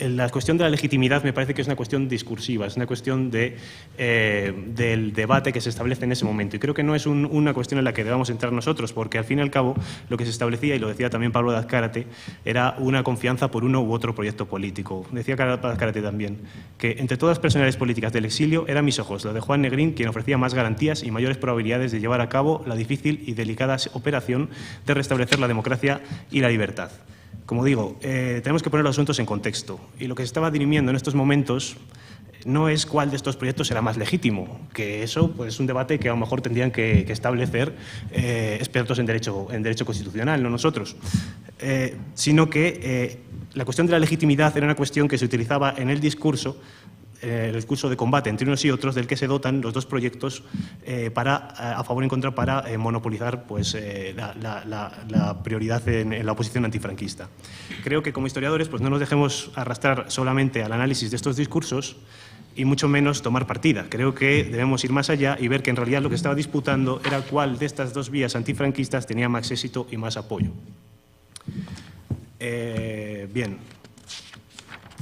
S6: la cuestión de la legitimidad me parece que es una cuestión discursiva, es una cuestión del debate que se establece en ese momento. Y creo que no es una cuestión en la que debamos entrar nosotros, porque al fin y al cabo lo que se establecía, y lo decía también Pablo de Azcárate, era una confianza por uno u otro proyecto político. Decía Pablo de Azcárate también que entre todas las personalidades políticas del exilio era mis ojos, la de Juan Negrín, quien ofrecía más garantías y mayores probabilidades de llevar a cabo la difícil y delicada operación de restablecer la democracia y la libertad. Como digo, tenemos que poner los asuntos en contexto y lo que se estaba dirimiendo en estos momentos no es cuál de estos proyectos será más legítimo, que eso pues, es un debate que a lo mejor tendrían que establecer expertos en derecho constitucional, no nosotros, sino que la cuestión de la legitimidad era una cuestión que se utilizaba en el discurso de combate entre unos y otros, del que se dotan los dos proyectos a favor y en contra para monopolizar pues, la prioridad en la oposición antifranquista. Creo que como historiadores pues, no nos dejemos arrastrar solamente al análisis de estos discursos y mucho menos tomar partida. Creo que debemos ir más allá y ver que en realidad lo que estaba disputando era cuál de estas dos vías antifranquistas tenía más éxito y más apoyo. Bien,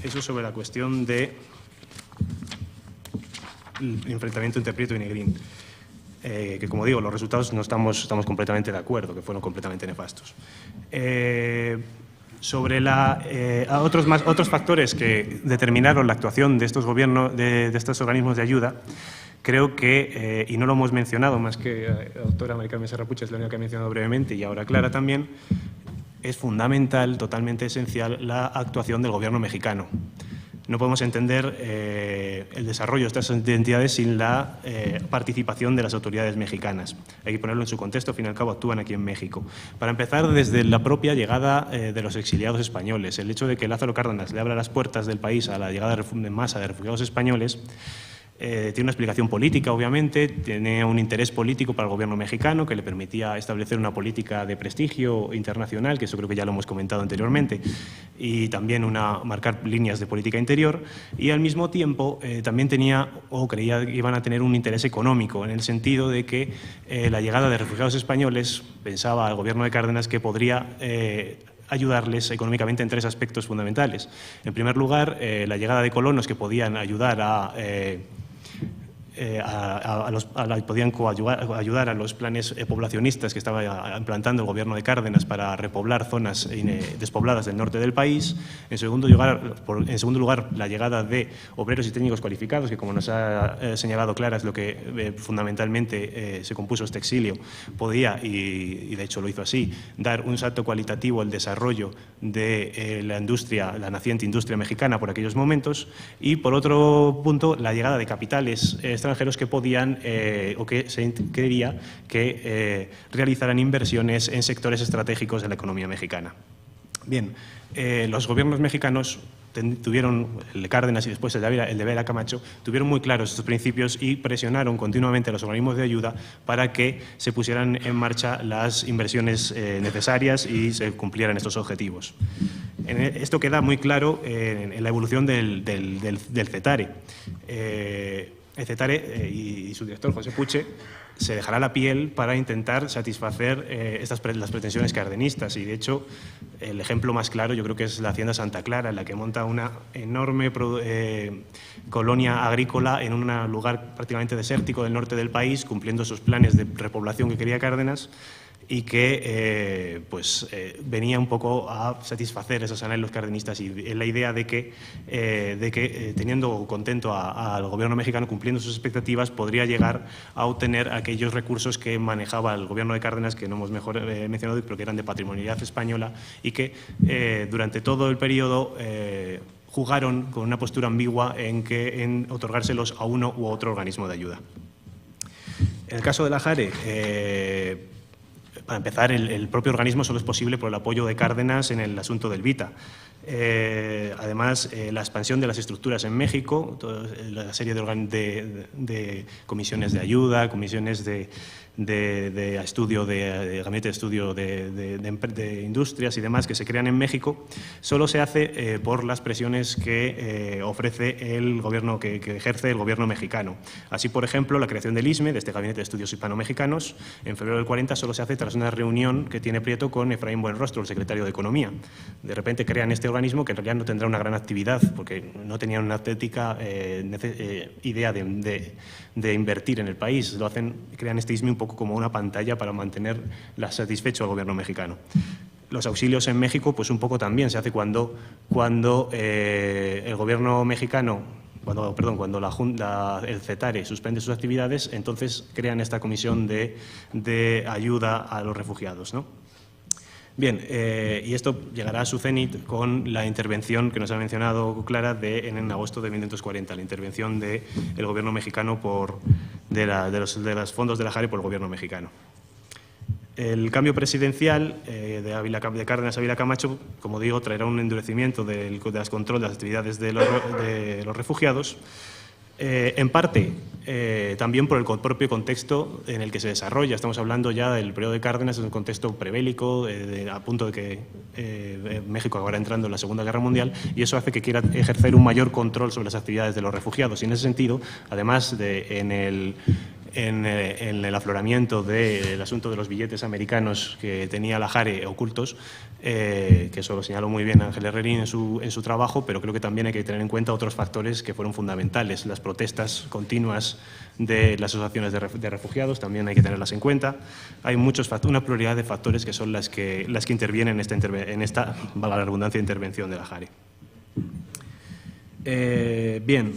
S6: eso sobre la cuestión de el enfrentamiento entre Prieto y Negrín, que como digo, los resultados no estamos completamente de acuerdo, que fueron completamente nefastos. Sobre otros factores que determinaron la actuación de estos gobiernos, de estos organismos de ayuda, creo que, y no lo hemos mencionado, más que la doctora Mari Carmen Serrapuche es la única que ha mencionado brevemente, y ahora Clara también, es fundamental, totalmente esencial, la actuación del gobierno mexicano. No podemos entender el desarrollo de estas entidades sin la participación de las autoridades mexicanas. Hay que ponerlo en su contexto, al fin y al cabo actúan aquí en México. Para empezar, desde la propia llegada de los exiliados españoles, el hecho de que Lázaro Cárdenas le abra las puertas del país a la llegada en masa de refugiados españoles, tiene una explicación política, obviamente, tiene un interés político para el gobierno mexicano que le permitía establecer una política de prestigio internacional, que eso creo que ya lo hemos comentado anteriormente, y también marcar líneas de política interior, y al mismo tiempo también tenía, o creía que iban a tener un interés económico, en el sentido de que la llegada de refugiados españoles, pensaba el gobierno de Cárdenas, que podría ayudarles económicamente en tres aspectos fundamentales. En primer lugar, la llegada de colonos que podían ayudar a podían ayudar a los planes poblacionistas que estaba implantando el gobierno de Cárdenas para repoblar zonas despobladas del norte del país. En segundo lugar, la llegada de obreros y técnicos cualificados, que como nos ha señalado Clara, es lo que fundamentalmente se compuso este exilio, podía, y de hecho lo hizo así, dar un salto cualitativo al desarrollo de la naciente industria mexicana por aquellos momentos. Y por otro punto, la llegada de capitales extranjeros que podían o que se creía que realizaran inversiones en sectores estratégicos de la economía mexicana. Bien, los gobiernos mexicanos tuvieron, el de Cárdenas y después el de Vera Camacho, tuvieron muy claros estos principios y presionaron continuamente a los organismos de ayuda para que se pusieran en marcha las inversiones necesarias y se cumplieran estos objetivos. Esto queda muy claro en la evolución del CETARE. El CETARE y su director, José Puche, se dejará la piel para intentar satisfacer las pretensiones cardenistas. Y, de hecho, el ejemplo más claro yo creo que es la Hacienda Santa Clara, en la que monta una enorme colonia agrícola en un lugar prácticamente desértico del norte del país, cumpliendo esos planes de repoblación que quería Cárdenas, y que venía un poco a satisfacer esos anhelos cardenistas y la idea de que teniendo contento al gobierno mexicano, cumpliendo sus expectativas, podría llegar a obtener aquellos recursos que manejaba el gobierno de Cárdenas, que no hemos mencionado, pero que eran de patrimonialidad española y que durante todo el periodo jugaron con una postura ambigua en otorgárselos a uno u otro organismo de ayuda. En el caso de la JARE, para empezar, el propio organismo solo es posible por el apoyo de Cárdenas en el asunto del Vita. Además, la expansión de las estructuras en México, la serie de comisiones de ayuda, comisiones de estudio, de gabinete de estudio de industrias y demás que se crean en México, solo se hace por las presiones que ofrece el gobierno, que ejerce el gobierno mexicano. Así, por ejemplo, la creación del ISME, de este gabinete de estudios hispano-mexicanos, en febrero del 40 solo se hace tras una reunión que tiene Prieto con Efraín Buenrostro, el secretario de Economía. De repente crean este organismo que en realidad no tendrá una gran actividad porque no tenían una auténtica idea de invertir en el país. Crean este ISME un poco como una pantalla para mantener satisfecho al gobierno mexicano. Los auxilios en México, pues un poco también se hace cuando el gobierno mexicano, cuando el CETARE suspende sus actividades, entonces crean esta comisión de ayuda a los refugiados, ¿no? Bien, y esto llegará a su cenit con la intervención que nos ha mencionado Clara en agosto de 1940, la intervención del gobierno mexicano de los fondos de la JARE por el gobierno mexicano. El cambio presidencial de Cárdenas a Ávila Camacho, como digo, traerá un endurecimiento del control de las actividades de los refugiados, en parte también por el propio contexto en el que se desarrolla. Estamos hablando ya del periodo de Cárdenas, es un contexto prebélico, a punto de que México acabará entrando en la Segunda Guerra Mundial, y eso hace que quiera ejercer un mayor control sobre las actividades de los refugiados. Y en ese sentido, además en el afloramiento del asunto de los billetes americanos que tenía la JARE ocultos, que eso lo señaló muy bien Ángel Herrerín en su trabajo, pero creo que también hay que tener en cuenta otros factores que fueron fundamentales. Las protestas continuas de las asociaciones de refugiados también hay que tenerlas en cuenta. Hay una pluralidad de factores que son las que intervienen en esta, valga la redundancia, intervención de la JARE. Bien.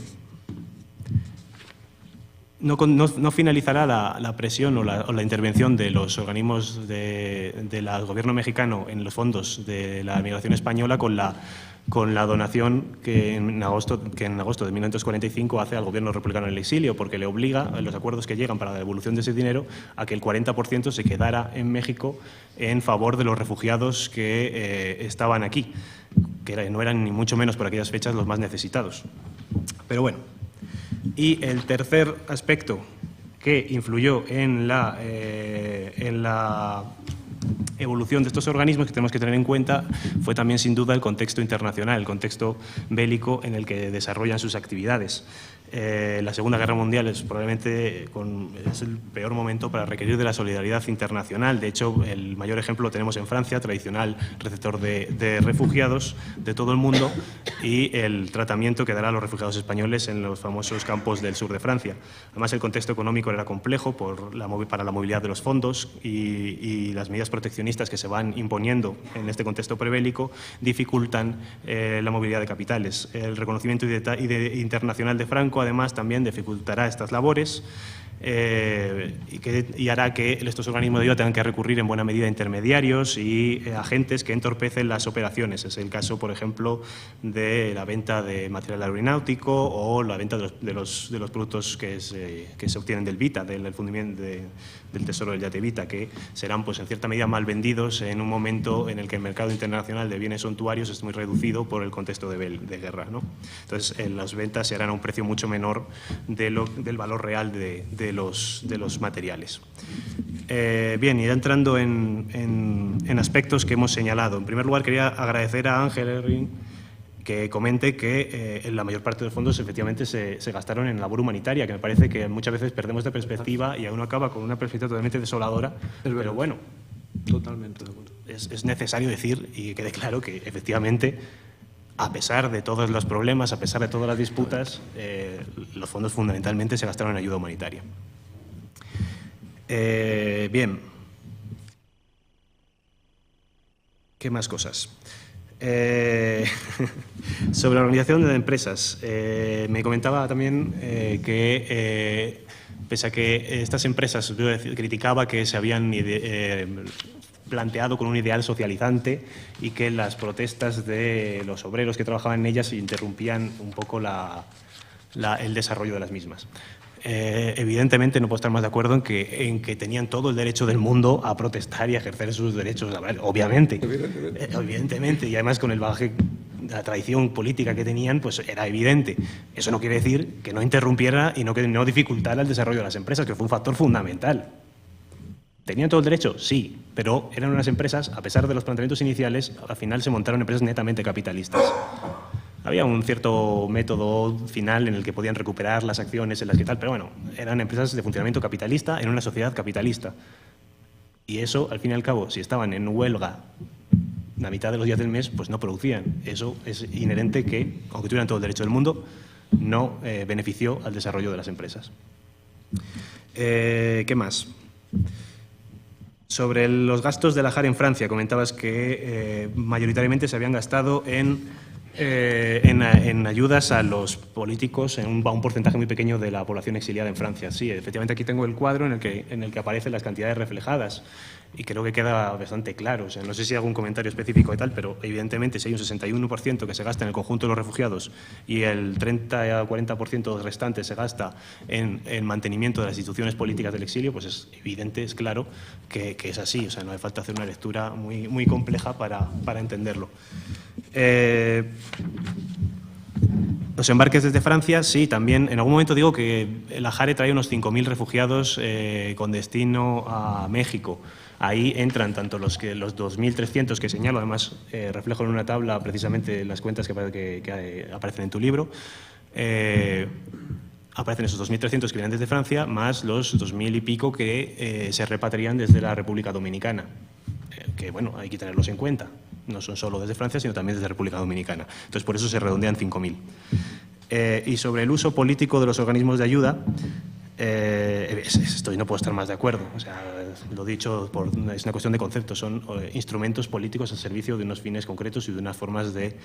S6: No finalizará la presión o la intervención de los organismos del gobierno mexicano en los fondos de la migración española con la donación que en agosto de 1945 hace al gobierno republicano en el exilio, porque le obliga, en los acuerdos que llegan para la devolución de ese dinero, a que el 40% se quedara en México en favor de los refugiados que estaban aquí, que no eran ni mucho menos por aquellas fechas los más necesitados. Pero bueno. Y el tercer aspecto que influyó en la evolución de estos organismos que tenemos que tener en cuenta fue también, sin duda, el contexto internacional, el contexto bélico en el que desarrollan sus actividades. la Segunda Guerra Mundial es probablemente es el peor momento para requerir de la solidaridad internacional. De hecho, el mayor ejemplo lo tenemos en Francia, tradicional receptor de refugiados de todo el mundo, y el tratamiento que dará a los refugiados españoles en los famosos campos del sur de Francia. Además, el contexto económico era complejo para la movilidad de los fondos y las medidas proteccionistas que se van imponiendo en este contexto prebélico dificultan la movilidad de capitales. El reconocimiento internacional de Franco, además, también dificultará estas labores y hará que estos organismos de ayuda tengan que recurrir en buena medida a intermediarios y agentes que entorpecen las operaciones. Es el caso, por ejemplo, de la venta de material aeronáutico o la venta de los productos que se obtienen del Vita, del fundimiento del tesoro del yate Vita, que serán, pues, en cierta medida mal vendidos en un momento en el que el mercado internacional de bienes suntuarios es muy reducido por el contexto de guerra, ¿no? Entonces, las ventas se harán a un precio mucho menor del valor real de los materiales. Bien, y ya entrando en aspectos que hemos señalado. En primer lugar, quería agradecer a Ángel Herring que comente que la mayor parte de los fondos efectivamente se gastaron en labor humanitaria, que me parece que muchas veces perdemos de perspectiva y uno acaba con una perspectiva totalmente desoladora. Pero bueno,
S4: Totalmente de acuerdo.
S6: es necesario decir y que quede claro que efectivamente, a pesar de todos los problemas, a pesar de todas las disputas, los fondos fundamentalmente se gastaron en ayuda humanitaria. Bien. ¿Qué más cosas? Sobre la organización de empresas, me comentaba también que, pese a que estas empresas, yo criticaba que se habían planteado con un ideal socializante y que las protestas de los obreros que trabajaban en ellas interrumpían un poco el desarrollo de las mismas. Evidentemente no puedo estar más de acuerdo en que tenían todo el derecho del mundo a protestar y a ejercer sus derechos, obviamente. Evidentemente, y además con el bagaje, la tradición política que tenían, pues era evidente. Eso no quiere decir que no interrumpiera y que no dificultara el desarrollo de las empresas, que fue un factor fundamental. ¿Tenían todo el derecho? Sí, pero eran unas empresas, a pesar de los planteamientos iniciales, al final se montaron empresas netamente capitalistas. Había un cierto método final en el que podían recuperar las acciones en las que tal, pero bueno, eran empresas de funcionamiento capitalista en una sociedad capitalista. Y eso, al fin y al cabo, si estaban en huelga la mitad de los días del mes, pues no producían. Eso es inherente que, aunque tuvieran todo el derecho del mundo, no benefició al desarrollo de las empresas. ¿Qué más? Sobre los gastos de la JAR en Francia, comentabas que mayoritariamente se habían gastado en ayudas a los políticos, a un porcentaje muy pequeño de la población exiliada en Francia. Sí, efectivamente aquí tengo el cuadro en el que aparecen las cantidades reflejadas y creo que queda bastante claro. O sea, no sé si hay algún comentario específico y tal, pero evidentemente si hay un 61% que se gasta en el conjunto de los refugiados y el 30 a 40% restante se gasta en el mantenimiento de las instituciones políticas del exilio, pues es evidente, es claro que es así. O sea, no hace falta hacer una lectura muy, muy compleja para entenderlo. Los embarques desde Francia, sí, también. En algún momento digo que la JARE trae unos 5.000 refugiados con destino a México. Ahí entran tanto los 2.300 que señalo, además reflejo en una tabla precisamente las cuentas que aparecen en tu libro. Aparecen esos 2.300 que vienen desde Francia, más los 2.000 y pico que se repatrian desde la República Dominicana. Que, bueno, hay que tenerlos en cuenta. No son solo desde Francia, sino también desde República Dominicana. Entonces, por eso se redondean 5.000. Y sobre el uso político de los organismos de ayuda, estoy no puedo estar más de acuerdo. O sea, lo dicho, es una cuestión de conceptos. Son instrumentos políticos al servicio de unos fines concretos y de unas formas de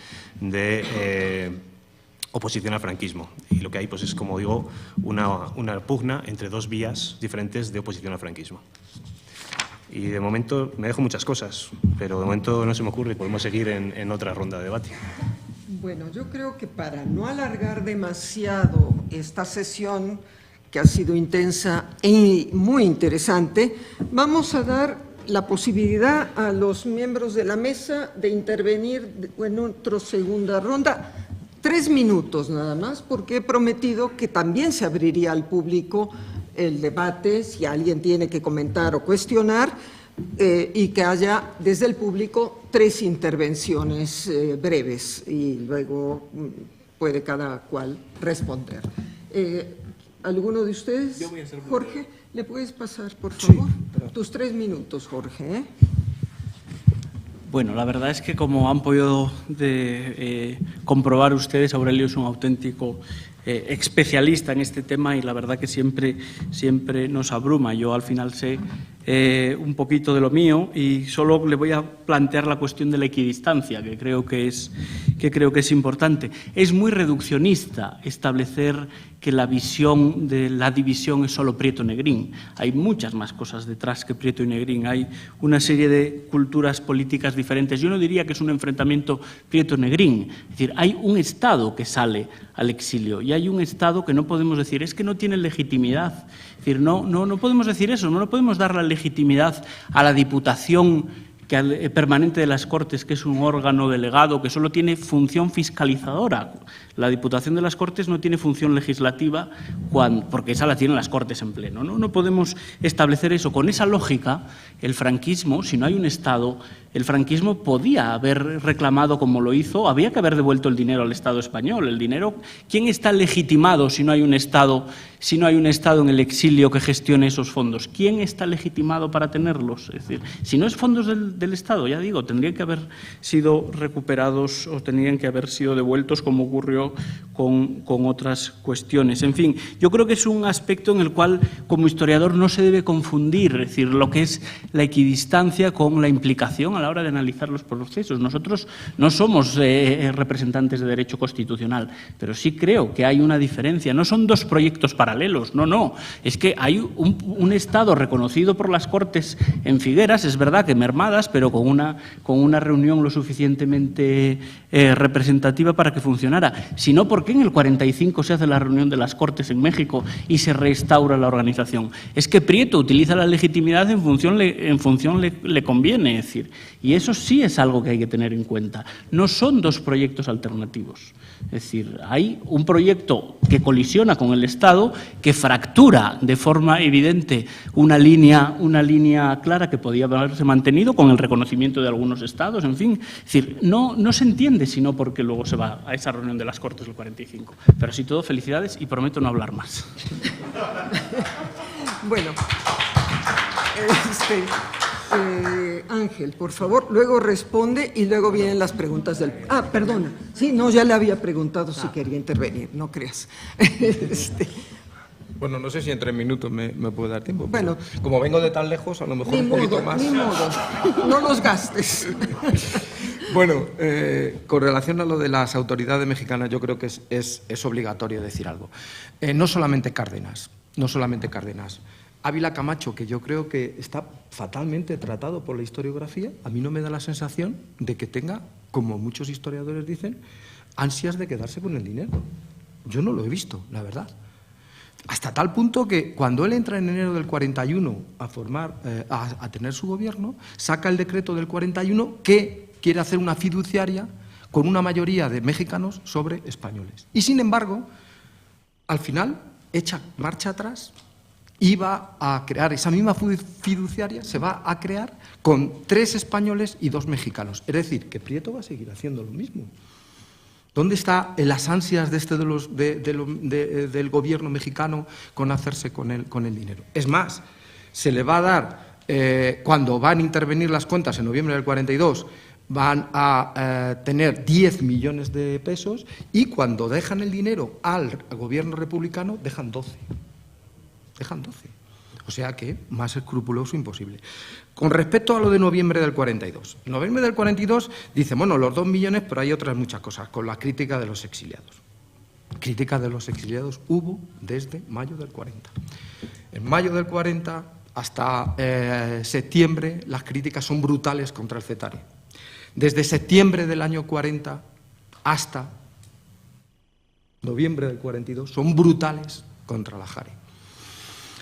S6: oposición al franquismo. Y lo que hay, pues, es, como digo, una pugna entre dos vías diferentes de oposición al franquismo. Y de momento me dejo muchas cosas, pero de momento no se me ocurre y podemos seguir en otra ronda de debate.
S1: Bueno, yo creo que para no alargar demasiado esta sesión, que ha sido intensa y muy interesante, vamos a dar la posibilidad a los miembros de la mesa de intervenir en otra segunda ronda. 3 minutos nada más, porque he prometido que también se abriría al público el debate, si alguien tiene que comentar o cuestionar, y que haya desde el público 3 intervenciones breves y luego puede cada cual responder. ¿Alguno de ustedes?
S3: Yo voy a ser
S1: Jorge, ¿le puedes pasar, por favor? Tus 3 minutos, Jorge, ¿eh?
S3: Bueno, la verdad es que como han podido comprobar ustedes, Aurelio es un auténtico especialista en este tema y la verdad que siempre nos abruma. Yo al final sé un poquito de lo mío y solo le voy a plantear la cuestión de la equidistancia, que creo que es importante. Es muy reduccionista establecer que la visión de la división es solo Prieto-Negrín. Hay muchas más cosas detrás que Prieto y Negrín. Hay una serie de culturas políticas diferentes. Yo no diría que es un enfrentamiento Prieto-Negrín. Es decir, hay un Estado que sale al exilio y hay un Estado que no podemos decir, es que no tiene legitimidad. Es decir, no podemos decir eso, no podemos dar la legitimidad a la Diputación permanente de las Cortes, que es un órgano delegado que solo tiene función fiscalizadora. La Diputación de las Cortes no tiene función legislativa porque esa la tienen las Cortes en pleno. No podemos establecer eso. Con esa lógica, el franquismo, si no hay un Estado, el franquismo podía haber reclamado como lo hizo, había que haber devuelto el dinero al Estado español. El dinero, ¿quién está legitimado si no hay un Estado? Si no hay un Estado en el exilio que gestione esos fondos, ¿quién está legitimado para tenerlos? Es decir, si no es fondos del Estado, ya digo, tendrían que haber sido recuperados o tendrían que haber sido devueltos, como ocurrió con otras cuestiones. En fin, yo creo que es un aspecto en el cual, como historiador, no se debe confundir, es decir, lo que es la equidistancia con la implicación a la hora de analizar los procesos. Nosotros no somos representantes de derecho constitucional, pero sí creo que hay una diferencia. No son dos proyectos paralelos, no. Es que hay un Estado reconocido por las Cortes en Figueras, es verdad que mermadas, pero con una reunión lo suficientemente representativa para que funcionara. Si no, ¿por qué en el 45 se hace la reunión de las Cortes en México y se restaura la organización? Es que Prieto utiliza la legitimidad en función le conviene, es decir, y eso sí es algo que hay que tener en cuenta. No son dos proyectos alternativos. Es decir, hay un proyecto que colisiona con el Estado, que fractura de forma evidente una línea clara que podía haberse mantenido con el reconocimiento de algunos Estados, en fin. Es decir, no se entiende sino porque luego se va a esa reunión de las Cortes del 45. Pero así todo, felicidades y prometo no hablar más.
S1: Bueno, Ángel, por favor, luego responde y luego vienen las preguntas del... perdona. Sí, no, ya le había preguntado si quería intervenir, no creas.
S4: Bueno, no sé si en 3 minutos me puede dar tiempo.
S1: Bueno,
S4: como vengo de tan lejos, a lo mejor un poquito más.
S1: Ni modo, no los gastes.
S4: Bueno, con relación a lo de las autoridades mexicanas, yo creo que es obligatorio decir algo. No solamente Cárdenas. Ávila Camacho, que yo creo que está fatalmente tratado por la historiografía, a mí no me da la sensación de que tenga, como muchos historiadores dicen, ansias de quedarse con el dinero. Yo no lo he visto, la verdad. Hasta tal punto que cuando él entra en enero del 41 a tener su gobierno, saca el decreto del 41 que quiere hacer una fiduciaria con una mayoría de mexicanos sobre españoles. Y sin embargo, al final, echa marcha atrás y va a crear esa misma fiduciaria, se va a crear con 3 españoles y 2 mexicanos. Es decir, que Prieto va a seguir haciendo lo mismo. ¿Dónde están las ansias del gobierno mexicano con hacerse con el dinero? Es más, se le va a dar, cuando van a intervenir las cuentas en noviembre del 42, van a tener 10 millones de pesos y cuando dejan el dinero al gobierno republicano, dejan 12. O sea que más escrupuloso imposible. Con respecto a lo de noviembre del 42. En noviembre del 42 dice, bueno, los 2 millones, pero hay otras muchas cosas, con la crítica de los exiliados. Crítica de los exiliados hubo desde mayo del 40. En mayo del 40 hasta septiembre las críticas son brutales contra el Cetare. Desde septiembre del año 40 hasta noviembre del 42 son brutales contra la Jare.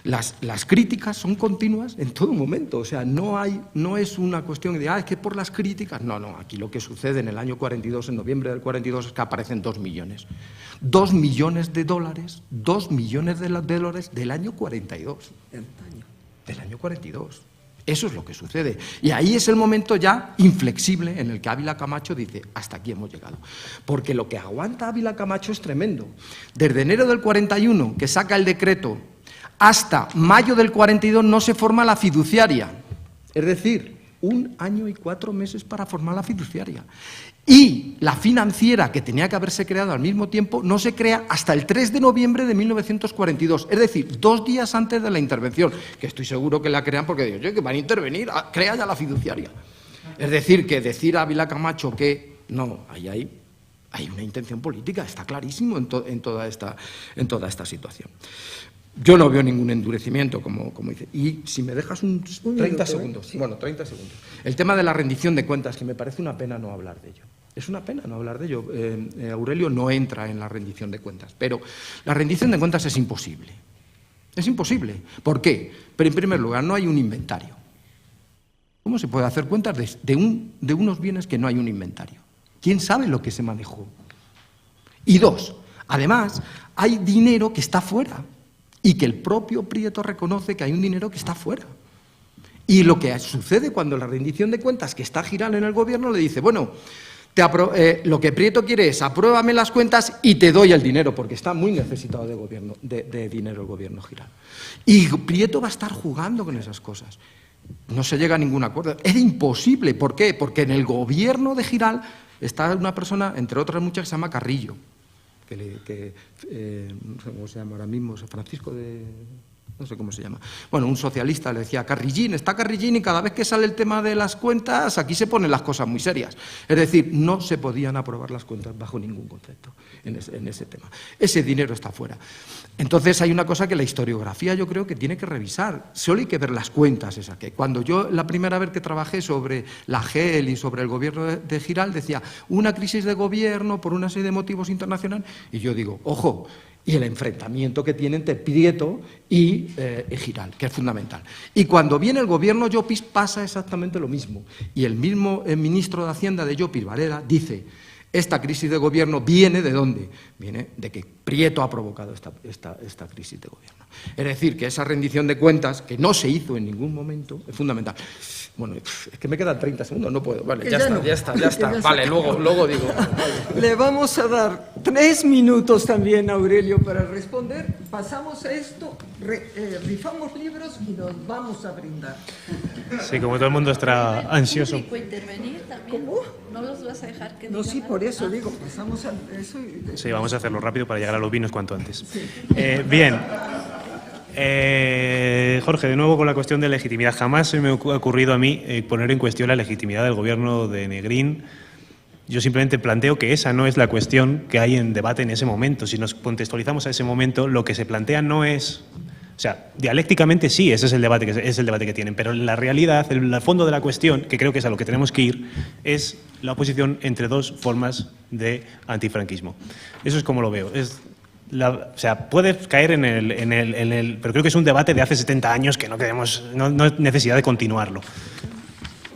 S4: Las críticas son continuas en todo momento, o sea, no es una cuestión de, es que por las críticas, no, aquí lo que sucede en el año 42, en noviembre del 42, es que aparecen 2 millones. 2 millones de dólares, 2 millones de dólares del año 42. Del año 42. Eso es lo que sucede. Y ahí es el momento ya inflexible en el que Ávila Camacho dice, hasta aquí hemos llegado. Porque lo que aguanta Ávila Camacho es tremendo. Desde enero del 41, que saca el decreto, hasta mayo del 42 no se forma la fiduciaria. Es decir, 1 año y 4 meses para formar la fiduciaria. Y la financiera, que tenía que haberse creado al mismo tiempo, no se crea hasta el 3 de noviembre de 1942, es decir, 2 días antes de la intervención, que estoy seguro que la crean porque digo, oye, que van a intervenir, crea ya la fiduciaria. Es decir, que decir a Ávila Camacho que no, ahí hay una intención política, está clarísimo en toda esta situación. Yo no veo ningún endurecimiento, como dice. Y si me dejas un 30 segundos. Sí. Bueno, 30 segundos. El tema de la rendición de cuentas, que me parece una pena no hablar de ello. Es una pena no hablar de ello. Aurelio no entra en la rendición de cuentas, pero la rendición de cuentas es imposible. Es imposible. ¿Por qué? Pero en primer lugar, no hay un inventario. ¿Cómo se puede hacer cuentas de unos bienes que no hay un inventario? ¿Quién sabe lo que se manejó? Y 2, además, hay dinero que está fuera. Y que el propio Prieto reconoce que hay un dinero que está fuera. Y lo que sucede cuando la rendición de cuentas, que está Giral en el gobierno, le dice, bueno, lo que Prieto quiere es apruébame las cuentas y te doy el dinero, porque está muy necesitado de dinero el gobierno Giral. Y Prieto va a estar jugando con esas cosas. No se llega a ningún acuerdo. Era imposible. ¿Por qué? Porque en el gobierno de Giral está una persona, entre otras muchas, que se llama Carrillo. No sé cómo se llama ahora mismo, Francisco de... no sé cómo se llama. Bueno, un socialista le decía, Carrillín, está Carrillín, y cada vez que sale el tema de las cuentas, aquí se ponen las cosas muy serias. Es decir, no se podían aprobar las cuentas bajo ningún concepto en ese tema. Ese dinero está fuera. Entonces hay una cosa que la historiografía yo creo que tiene que revisar. Solo hay que ver las cuentas esas. Que cuando yo la primera vez que trabajé sobre la GEL y sobre el gobierno de Giral, decía, una crisis de gobierno por una serie de motivos internacionales, y yo digo, ojo, y el enfrentamiento que tiene entre Prieto y Giral, que es fundamental. Y cuando viene el gobierno Llopis pasa exactamente lo mismo. Y el mismo ministro de Hacienda de Llopis, Varela, dice, esta crisis de gobierno viene ¿de dónde? Viene de que Prieto ha provocado esta crisis de gobierno. Es decir, que esa rendición de cuentas, que no se hizo en ningún momento, es fundamental. Bueno, es que me quedan 30 segundos, no puedo. Vale, ya está. Vale, luego digo.
S1: Le vamos a dar 3 minutos también a Aurelio para responder. Pasamos a esto, rifamos libros y nos vamos a brindar.
S6: Sí, como todo el mundo estará ansioso.
S2: Intervenir también.
S1: ¿Cómo?
S2: No los vas a dejar que
S1: No,
S2: digan
S1: sí,
S2: algo.
S1: por eso digo, pasamos a eso.
S6: Sí, vamos a hacerlo rápido para llegar a los vinos cuanto antes. Bien. Jorge, de nuevo con la cuestión de legitimidad. Jamás se me ha ocurrido a mí poner en cuestión la legitimidad del gobierno de Negrín. Yo simplemente planteo que esa no es la cuestión que hay en debate en ese momento. Si nos contextualizamos a ese momento, lo que se plantea no es... O sea, dialécticamente sí, ese es el debate que tienen, pero la realidad, el fondo de la cuestión, que creo que es a lo que tenemos que ir, es la oposición entre dos formas de antifranquismo. Eso es como lo veo. O sea, puede caer en el... Pero creo que es un debate de hace 70 años que no hay necesidad de continuarlo.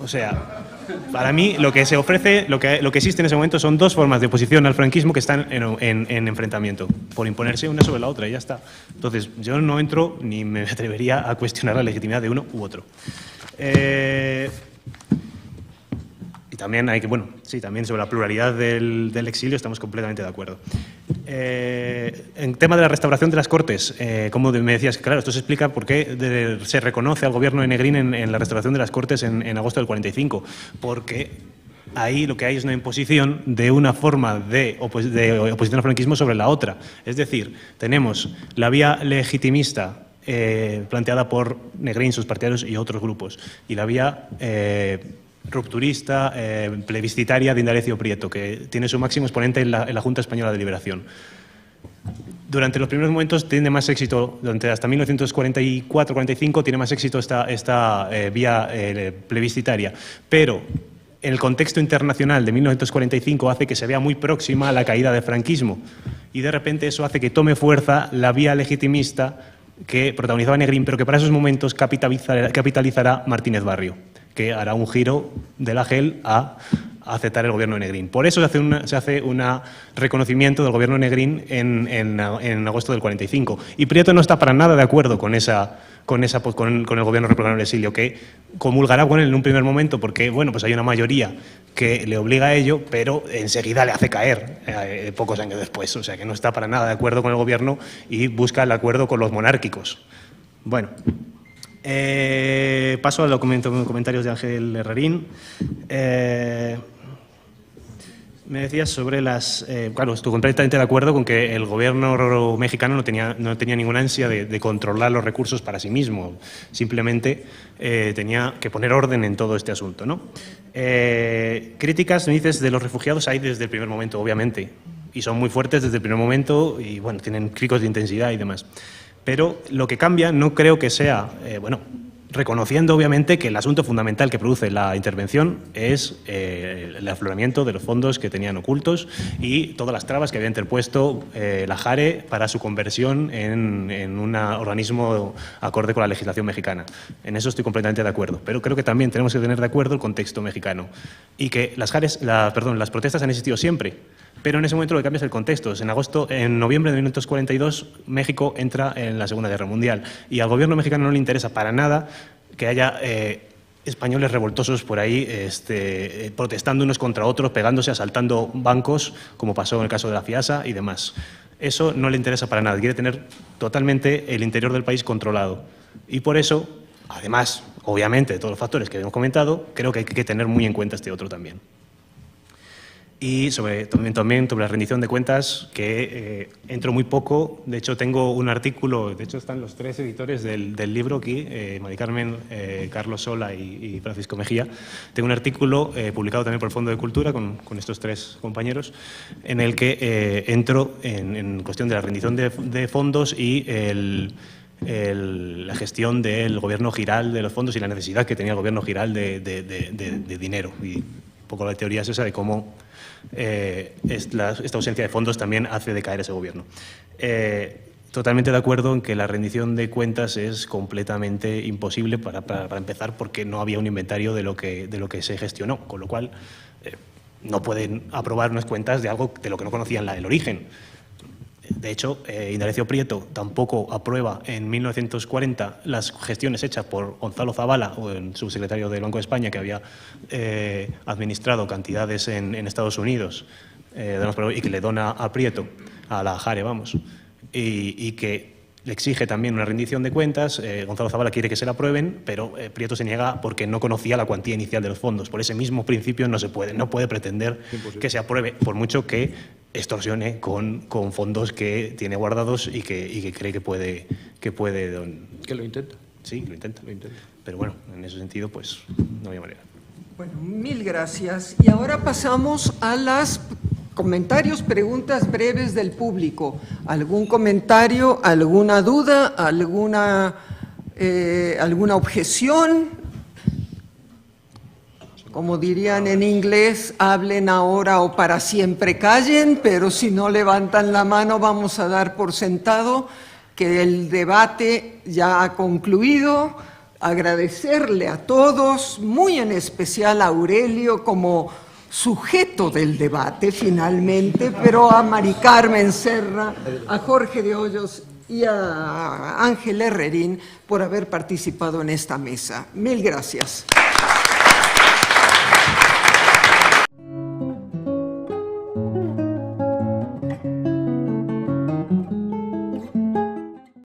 S6: O sea, para mí lo que se ofrece, lo que existe en ese momento son dos formas de oposición al franquismo que están en enfrentamiento, por imponerse una sobre la otra y ya está. Entonces, yo no entro ni me atrevería a cuestionar la legitimidad de uno u otro. Y también hay que, bueno, sí, también sobre la pluralidad del exilio estamos completamente de acuerdo. En tema de la restauración de las Cortes, como me decías, claro, esto se explica por qué se reconoce al gobierno de Negrín en la restauración de las Cortes en agosto del 45, porque ahí lo que hay es una imposición de una forma de oposición al franquismo sobre la otra. Es decir, tenemos la vía legitimista planteada por Negrín, sus partidarios y otros grupos, y la vía rupturista, plebiscitaria de Indalecio Prieto, que tiene su máximo exponente en la Junta Española de Liberación. Durante los primeros momentos tiene más éxito, hasta 1944-45 tiene más éxito esta vía plebiscitaria, pero en el contexto internacional de 1945 hace que se vea muy próxima a la caída del franquismo y de repente eso hace que tome fuerza la vía legitimista que protagonizaba Negrín, pero que para esos momentos capitalizará Martínez Barrio, que hará un giro de la GEL a aceptar el gobierno de Negrín. Por eso se hace un reconocimiento del gobierno de Negrín en agosto del 45. Y Prieto no está para nada de acuerdo con esa con el gobierno republicano del exilio, que comulgará con él en un primer momento porque, bueno, pues hay una mayoría que le obliga a ello, pero enseguida le hace caer pocos años después. O sea, que no está para nada de acuerdo con el gobierno y busca el acuerdo con los monárquicos. Bueno, paso a los comentarios de Ángel Herrerín. Me decías sobre las... claro, estoy completamente de acuerdo con que el gobierno mexicano no tenía ninguna ansia de controlar los recursos para sí mismo. Simplemente tenía que poner orden en todo este asunto, ¿no? Críticas, me dices, de los refugiados hay desde el primer momento, obviamente. Y son muy fuertes desde el primer momento y, bueno, tienen picos de intensidad y demás. Pero lo que cambia no creo que sea... bueno, reconociendo obviamente que el asunto fundamental que produce la intervención es el afloramiento de los fondos que tenían ocultos y todas las trabas que había interpuesto la JARE para su conversión en un organismo acorde con la legislación mexicana. En eso estoy completamente de acuerdo, pero creo que también tenemos que tener de acuerdo el contexto mexicano y que las protestas han existido siempre. Pero en ese momento lo que cambia es el contexto. En noviembre de 1942, México entra en la Segunda Guerra Mundial y al gobierno mexicano no le interesa para nada que haya españoles revoltosos por ahí protestando unos contra otros, pegándose, asaltando bancos, como pasó en el caso de la FIASA y demás. Eso no le interesa para nada. Quiere tener totalmente el interior del país controlado. Y por eso, además, obviamente, de todos los factores que hemos comentado, creo que hay que tener muy en cuenta este otro también. Y también sobre la rendición de cuentas, que entro muy poco. De hecho, tengo un artículo, de hecho están los tres editores del libro aquí, Mari Carmen, Carlos Sola y Francisco Mejía. Tengo un artículo publicado también por el Fondo de Cultura con estos tres compañeros, en el que entro en cuestión de la rendición de fondos y la gestión del gobierno giral de los fondos y la necesidad que tenía el gobierno giral de dinero. Y un poco la teoría es esa de cómo esta ausencia de fondos también hace decaer ese gobierno. Totalmente de acuerdo en que la rendición de cuentas es completamente imposible para empezar, porque no había un inventario de lo que se gestionó, con lo cual no pueden aprobar unas cuentas de algo de lo que no conocían el origen. De hecho, Indalecio Prieto tampoco aprueba en 1940 las gestiones hechas por Gonzalo Zavala, el subsecretario del Banco de España, que había administrado cantidades en Estados Unidos y que le dona a Prieto, a la JARE, vamos, y que le exige también una rendición de cuentas. Gonzalo Zavala quiere que se la aprueben, pero Prieto se niega porque no conocía la cuantía inicial de los fondos. Por ese mismo principio no puede pretender que se apruebe, por mucho que extorsione con fondos que tiene guardados y que cree que puede. Que
S4: lo intenta.
S6: Sí, lo intenta. Pero bueno, en ese sentido, pues no había manera.
S1: Bueno, mil gracias. Y ahora pasamos a las comentarios, preguntas breves del público. ¿Algún comentario, alguna duda, alguna objeción? Como dirían en inglés, hablen ahora o para siempre callen, pero si no levantan la mano vamos a dar por sentado que el debate ya ha concluido. Agradecerle a todos, muy en especial a Aurelio como sujeto del debate finalmente, pero a Mari Carmen Serra, a Jorge de Hoyos y a Ángel Herrerín por haber participado en esta mesa. Mil gracias.